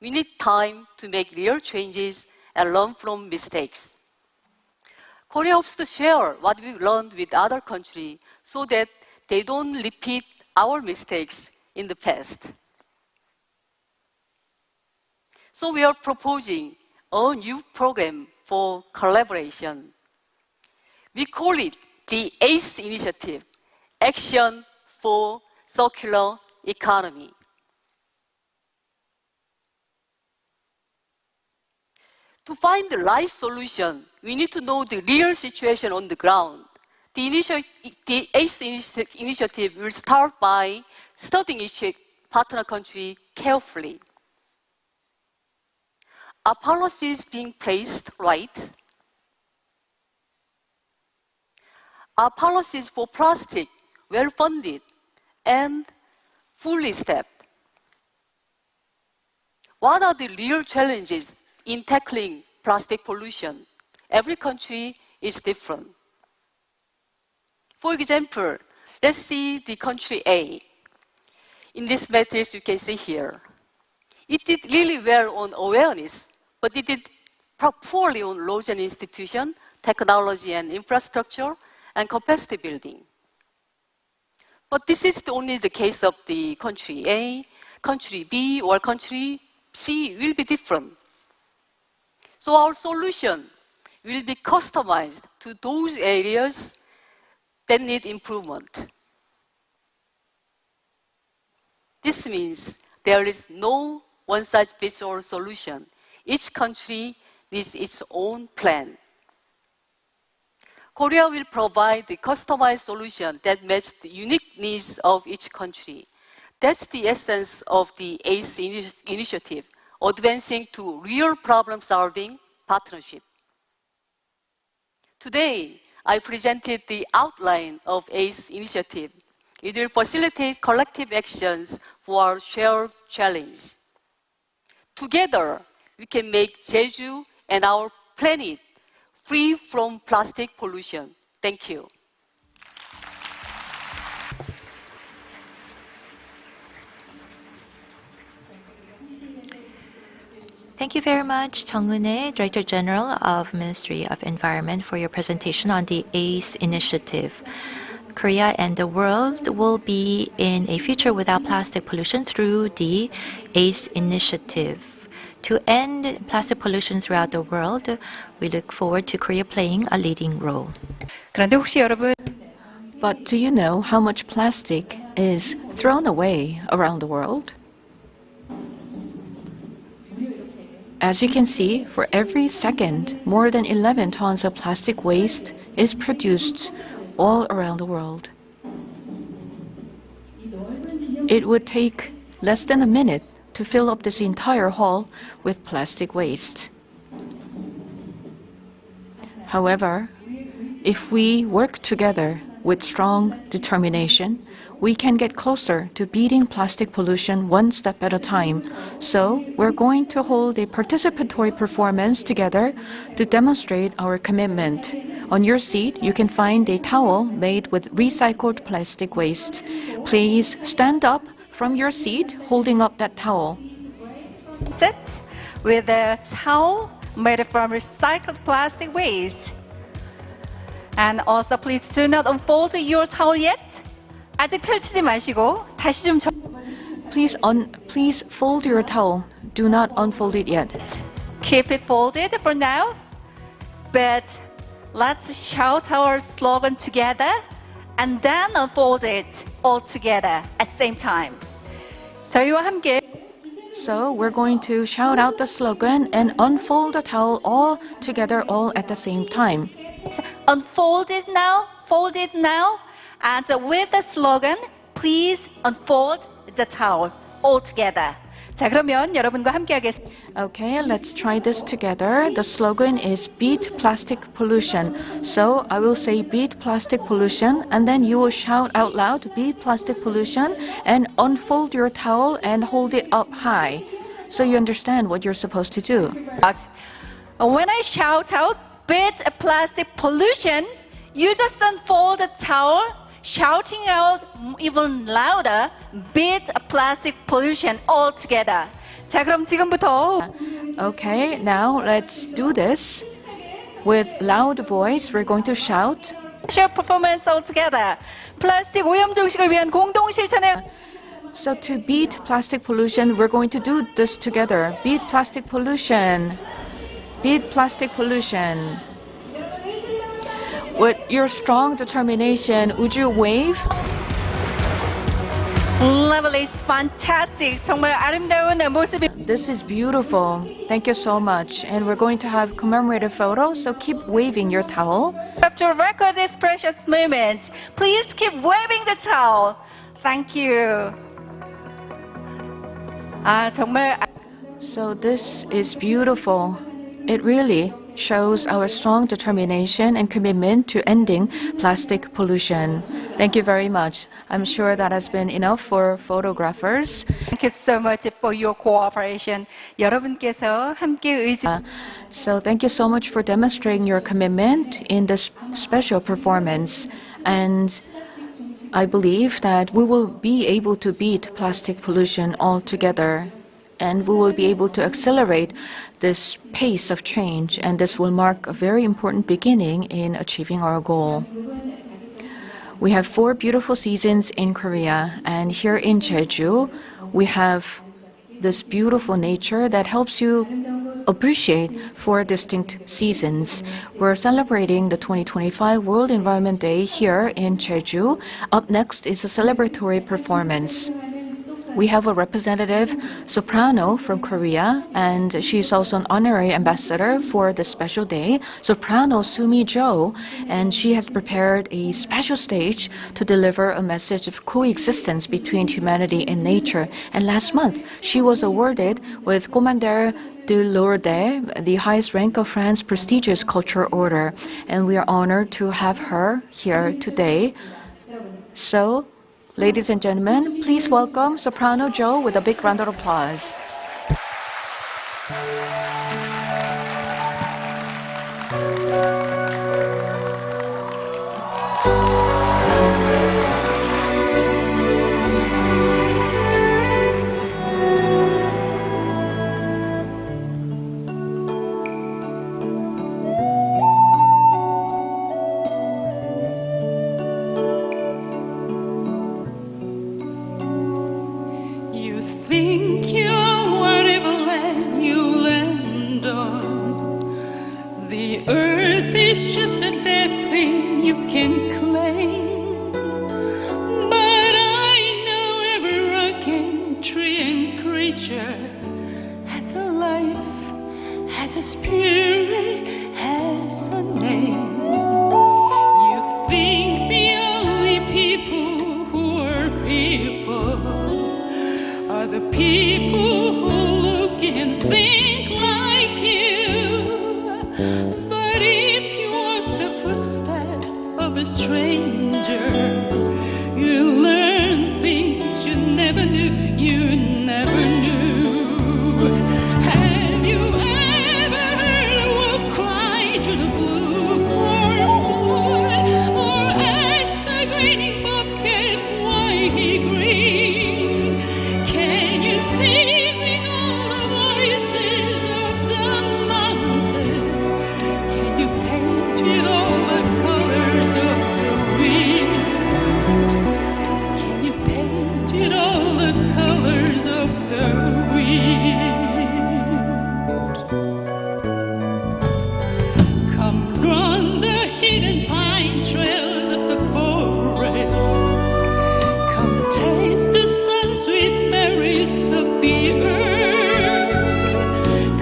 We need time to make real changes and learn from mistakes. Korea hopes to share what we learned with other countries so that they don't repeat our mistakes in the past. So we are proposing a new program for collaboration. We call it the ACE Initiative, Action for Circular Economy. To find the right solution, we need to know the real situation on the ground. The ACE Initiative will start by studying each partner country carefully. Are policies being placed right? Are policies for plastic well-funded and fully stepped? What are the real challenges in tackling plastic pollution? Every country is different. For example, let's see the country A. In this matrix you can see here. It did really well on awareness, but it did poorly on laws and institutions, technology and infrastructure, and capacity building. But this is only the case of the country A. Country B or country C will be different. So our solution will be customized to those areas that need improvement. This means there is no one-size-fits-all solution. Each country needs its own plan. Korea will provide the customized solution that matches the unique needs of each country. That's the essence of the ACE initiative, advancing to real problem-solving partnership. Today, I presented the outline of ACE initiative. It will facilitate collective actions for our shared challenge. Together, we can make Jeju and our planet free from plastic pollution. Thank you. Thank you very much, Chung Eun-hae, Director General of Ministry of Environment, for your presentation on the ACE initiative. Korea and the world will be in a future without plastic pollution through the ACE initiative. To end plastic pollution throughout the world, we look forward to Korea playing a leading role. 그런데 혹시 여러분, But do you know how much plastic is thrown away around the world? As you can see, for every second, more than 11 tons of plastic waste is produced all around the world. It would take less than a minute to fill up this entire hall with plastic waste. However, if we work together with strong determination, we can get closer to beating plastic pollution one step at a time. So, we're going to hold a participatory performance together to demonstrate our commitment. On your seat, you can find a towel made with recycled plastic waste. Please stand up from your seat holding up that towel. Sit with a towel made from recycled plastic waste. And also please do not unfold your towel yet. 아직 펼치지 마시고 다시 좀 Please fold your towel. Do not unfold it yet. Keep it folded for now. But let's shout our slogan together and then unfold it all together at the same time. 저희와 함께 So we're going to shout out the slogan and unfold the towel all together all at the same time. Unfold it now, fold it now. And with the slogan, please unfold the towel all together. 자, 그러면 여러분과 함께 하겠습니다. Okay, let's try this together. The slogan is beat plastic pollution. So I will say beat plastic pollution and then you will shout out loud beat plastic pollution and unfold your towel and hold it up high. So you understand what you're supposed to do. When I shout out beat plastic pollution, you just unfold the towel, shouting out even louder, beat plastic pollution all together. 자, 그럼 지금부터 Okay, now let's do this. With loud voice, we're going to shout. special performance all together. 플라스틱 오염 종식을 위한 공동 실천에 So to beat plastic pollution, we're going to do this together. Beat plastic pollution. Beat plastic pollution. With your strong determination, would you wave? Lovely, fantastic. 정말 아름다운 모습이. This is beautiful. Thank you so much. And we're going to have commemorative photos, so keep waving your towel. To record this precious moment, please keep waving the towel. Thank you. 정말. So this is beautiful. It really shows our strong determination and commitment to ending plastic pollution. Thank you very much. I'm sure that has been enough for photographers. Thank you so much for your cooperation. 여러분께서 함께 의지. So thank you so much for demonstrating your commitment in this special performance. And I believe that we will be able to beat plastic pollution altogether. And we will be able to accelerate this pace of change. And this will mark a very important beginning in achieving our goal. We have 4 beautiful seasons in Korea, and here in Jeju, we have this beautiful nature that helps you appreciate 4 distinct seasons. We're celebrating the 2025 World Environment Day here in Jeju. Up next is a celebratory performance. We have a representative soprano from Korea, and she's also an honorary ambassador for this special day, soprano Sumi Jo, and she has prepared a special stage to deliver a message of coexistence between humanity and nature. And last month, she was awarded with Commander de l'Ordre, the highest rank of France's prestigious culture order, and we are honored to have her here today. So, ladies and gentlemen, please welcome Soprano Jo with a big round of applause. Think you're whatever land you land on. The earth is just a dead thing you can claim. But I know every rock and tree and creature has a life, has a spirit, has a name. You think the only people who are people are the people who look and think like you. But if you walk the footsteps of a stranger, you learn things you never knew, you never knew. Have you ever heard a wolf cry to the blue cornwood, or asked the grinning bobcat why he grinned? Can you sing all the voices of the mountain? Can you paint with all the colors of the wind? Can you paint with all the colors of the wind? Come run the hidden pine trails of the forest. Come taste the sun-sweet berries of the earth.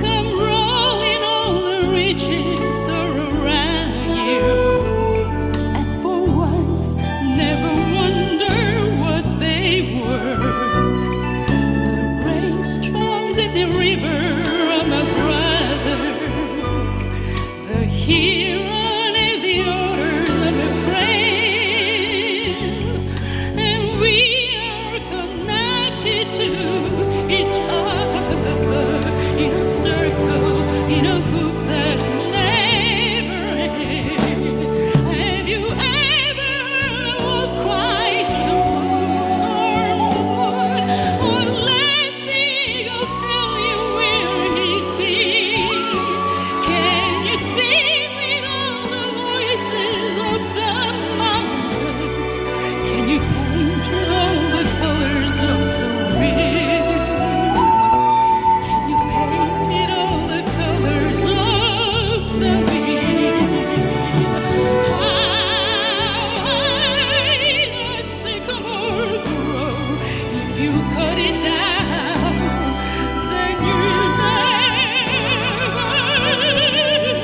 Come roll in all the riches around you, and for once never wonder what they were. The rainstrums in the river are my brothers. The heron and the otters are my friends, and we are connected to each other in a circle, in a hoop that never ends. Have you ever heard a wolf cry to the moon, or let the eagle tell you cut it down, then you never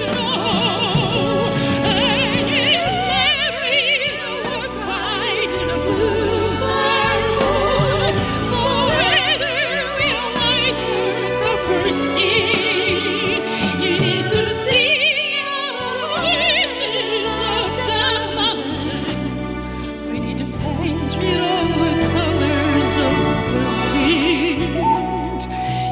know. And you never even fight in a blue road. For whether we are white or copper skin, you need to see all the voices of the mountain. We need to paint with all the colors of the wind.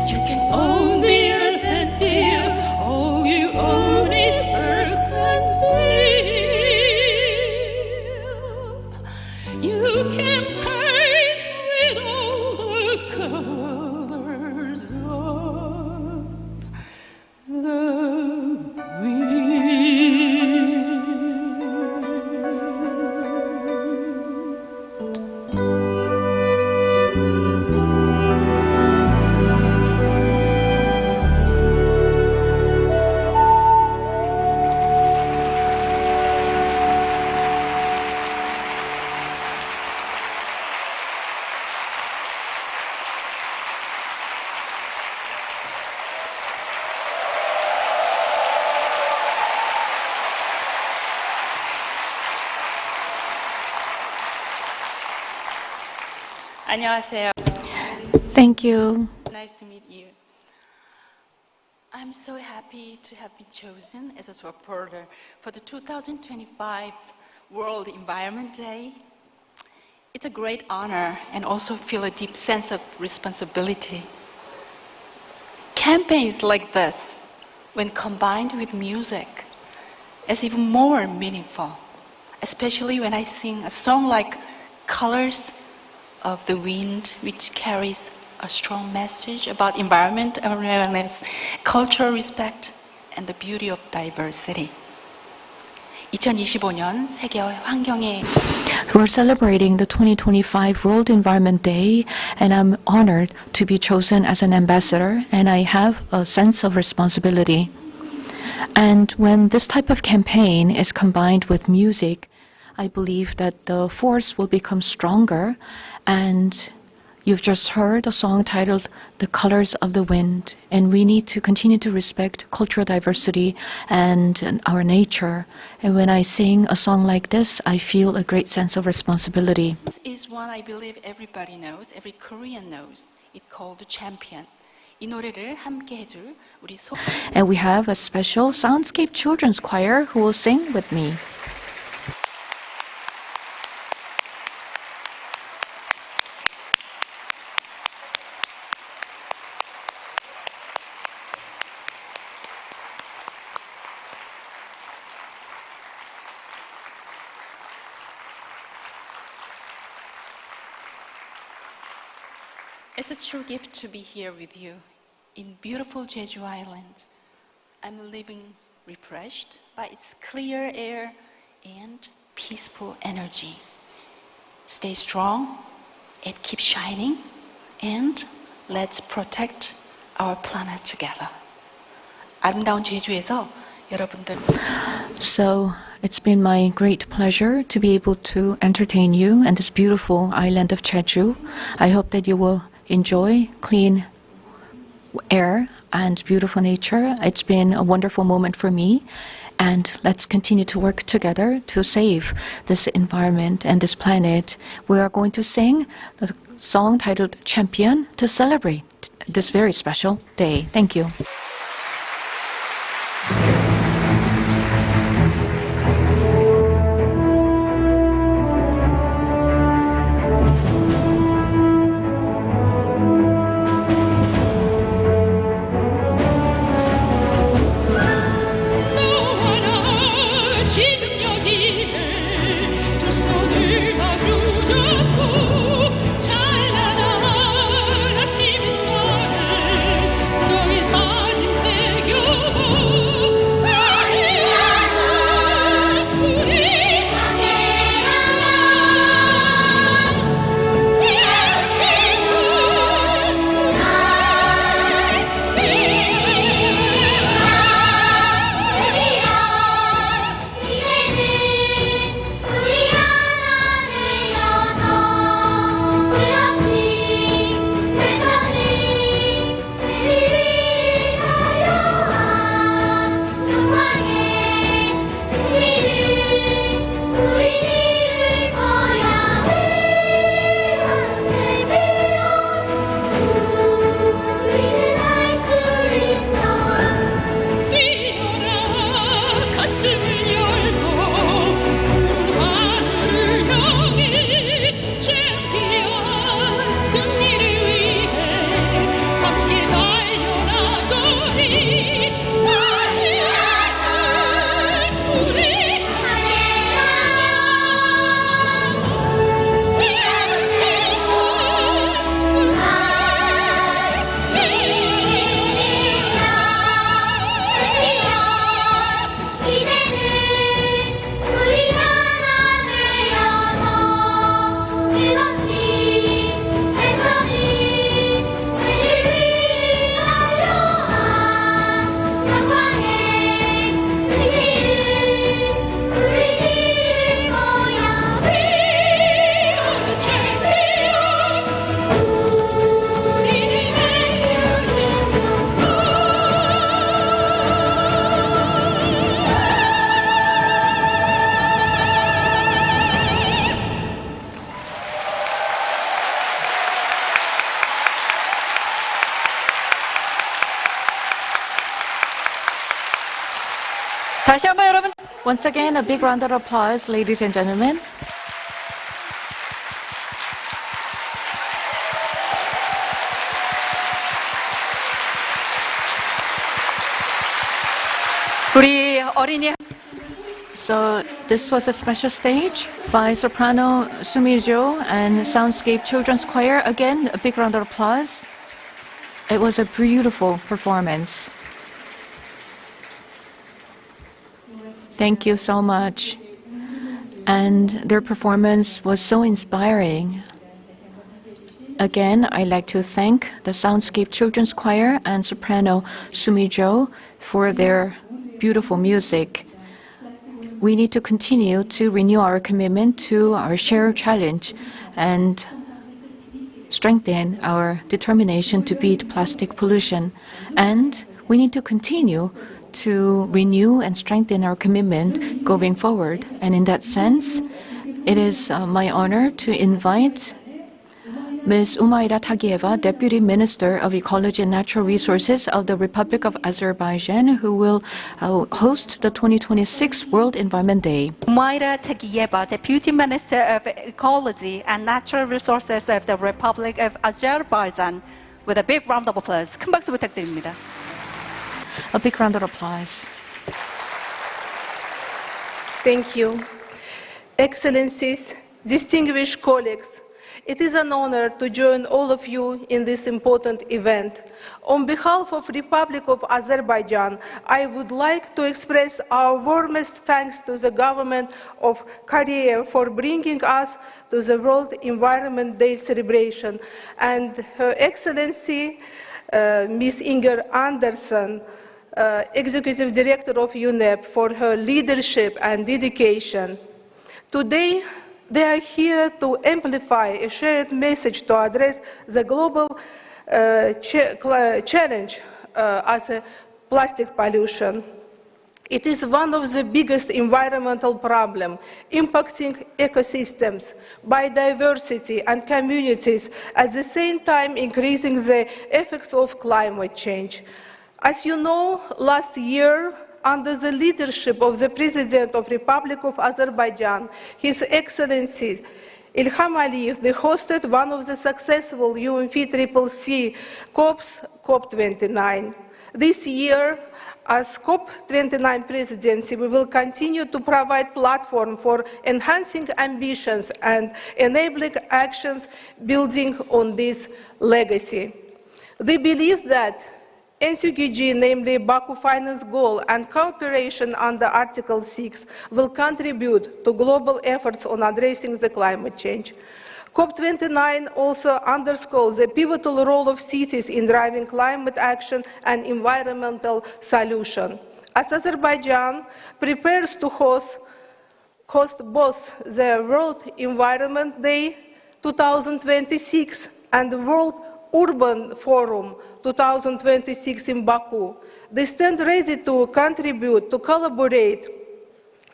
You can own the earth and still all you own is earth and steel. You can paint with all the colors of the wind. 안녕하세요. Thank you. Nice to meet you. I'm so happy to have been chosen as a supporter for the 2025 World Environment Day. It's a great honor and also feel a deep sense of responsibility. Campaigns like this, when combined with music, is even more meaningful, especially when I sing a song like Colors of the Wind, which carries a strong message about environment awareness, cultural respect, and the beauty of diversity. 2025년 세계 환경의 We're celebrating the 2025 World Environment Day, and I'm honored to be chosen as an ambassador, and I have a sense of responsibility. And when this type of campaign is combined with music, I believe that the force will become stronger. And you've just heard a song titled The Colors of the Wind, and we need to continue to respect cultural diversity and our nature. And when I sing a song like this, I feel a great sense of responsibility. This is one I believe everybody knows, every Korean knows. It's called Champion. 이 노래를 함께 해줄 우리 And we have a special Soundscape Children's Choir who will sing with me. It's a true gift to be here with you in beautiful Jeju Island. I'm living refreshed by its clear air and peaceful energy. Stay strong and keep shining, and let's protect our planet together. 아름다운 제주에서 여러분들. So it's been my great pleasure to be able to entertain you in this beautiful island of Jeju. I hope that you will enjoy clean air and beautiful nature. It's been a wonderful moment for me, and let's continue to work together to save this environment and this planet. We are going to sing the song titled Champion to celebrate this very special day. Thank you. 지금 여기에 두 손을 마주 잡고 찬란한 아침 햇살에 너의 다 다시 한번 여러분. Once again, a big round of applause, ladies and gentlemen. 우리 어린이. So this was a special stage by soprano Sumi Jo and Soundscape Children's Choir. Again, a big round of applause. It was a beautiful performance. Thank you so much. And their performance was so inspiring. Again, I'd like to thank the Soundscape Children's Choir and soprano Sumi Jo for their beautiful music. We need to continue to renew our commitment to our shared challenge and strengthen our determination to beat plastic pollution. And we need to continue to renew and strengthen our commitment going forward. And in that sense, it is my honor to invite Ms. Umaira Tagieva, Deputy Minister of Ecology and Natural Resources of the Republic of Azerbaijan, who will host the 2026 World Environment Day. Umaira Tagieva, Deputy Minister of Ecology and Natural Resources of the Republic of Azerbaijan, with a big round of applause. 큰 박수 부탁드립니다. A big round of applause. Thank you. Excellencies, distinguished colleagues, it is an honor to join all of you in this important event. On behalf of the Republic of Azerbaijan, I would like to express our warmest thanks to the government of Korea for bringing us to the World Environment Day celebration, and Her Excellency Ms. Inger Andersen, Executive Director of UNEP, for her leadership and dedication. Today, they are here to amplify a shared message to address the global challenge as a plastic pollution. It is one of the biggest environmental problems, impacting ecosystems, biodiversity, and communities, at the same time increasing the effects of climate change. As you know, last year, under the leadership of the President of the Republic of Azerbaijan, His Excellency Ilham Aliyev, they hosted one of the successful UNFCCC COPs, COP29. This year, as COP29 presidency, we will continue to provide platform for enhancing ambitions and enabling actions building on this legacy. We believe that NCGG, namely Baku Finance Goal and cooperation under Article 6, will contribute to global efforts on addressing the climate change. COP29 also underscores the pivotal role of cities in driving climate action and environmental solution. As Azerbaijan prepares to host both the World Environment Day 2026 and the World Urban Forum 2026 in Baku, they stand ready to contribute, to collaborate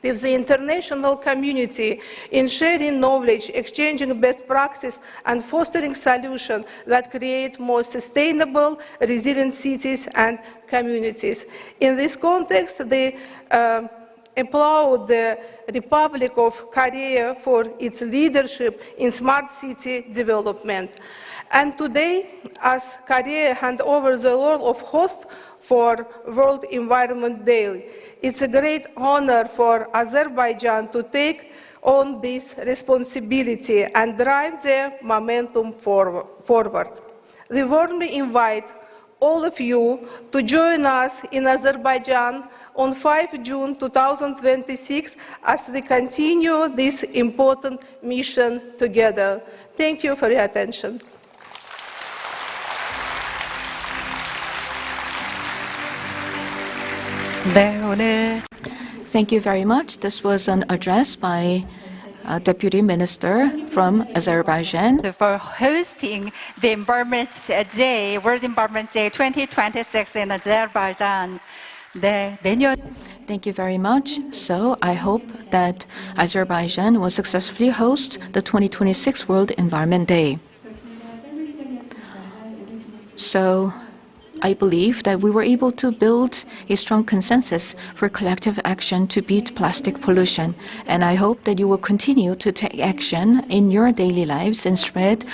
with the international community in sharing knowledge, exchanging best practice, and fostering solutions that create more sustainable, resilient cities and communities. In this context, they applaud the Republic of Korea for its leadership in smart city development. And today, as Korea hands over the role of host for World Environment Day, it's a great honor for Azerbaijan to take on this responsibility and drive the momentum forward. We warmly invite all of you to join us in Azerbaijan on 5 June 2026 as we continue this important mission together. Thank you for your attention. Thank you very much. This was an address by Deputy Minister from Azerbaijan. For hosting the Environment Day, World Environment Day 2026 in Azerbaijan. Thank you very much. So I hope that Azerbaijan will successfully host the 2026 World Environment Day. So I believe that we were able to build a strong consensus for collective action to beat plastic pollution. And I hope that you will continue to take action in your daily lives and spread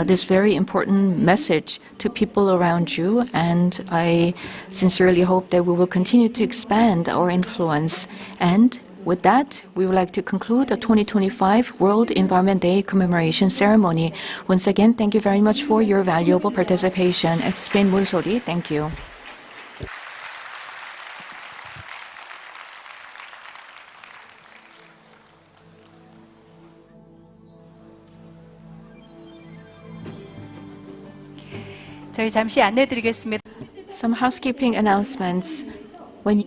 this very important message to people around you. And I sincerely hope that we will continue to expand our influence. And with that, we would like to conclude the 2025 World Environment Day commemoration ceremony. Once again, thank you very much for your valuable participation. It's been Mulsori. Thank you. 저희 잠시 안내드리겠습니다. Some housekeeping announcements. When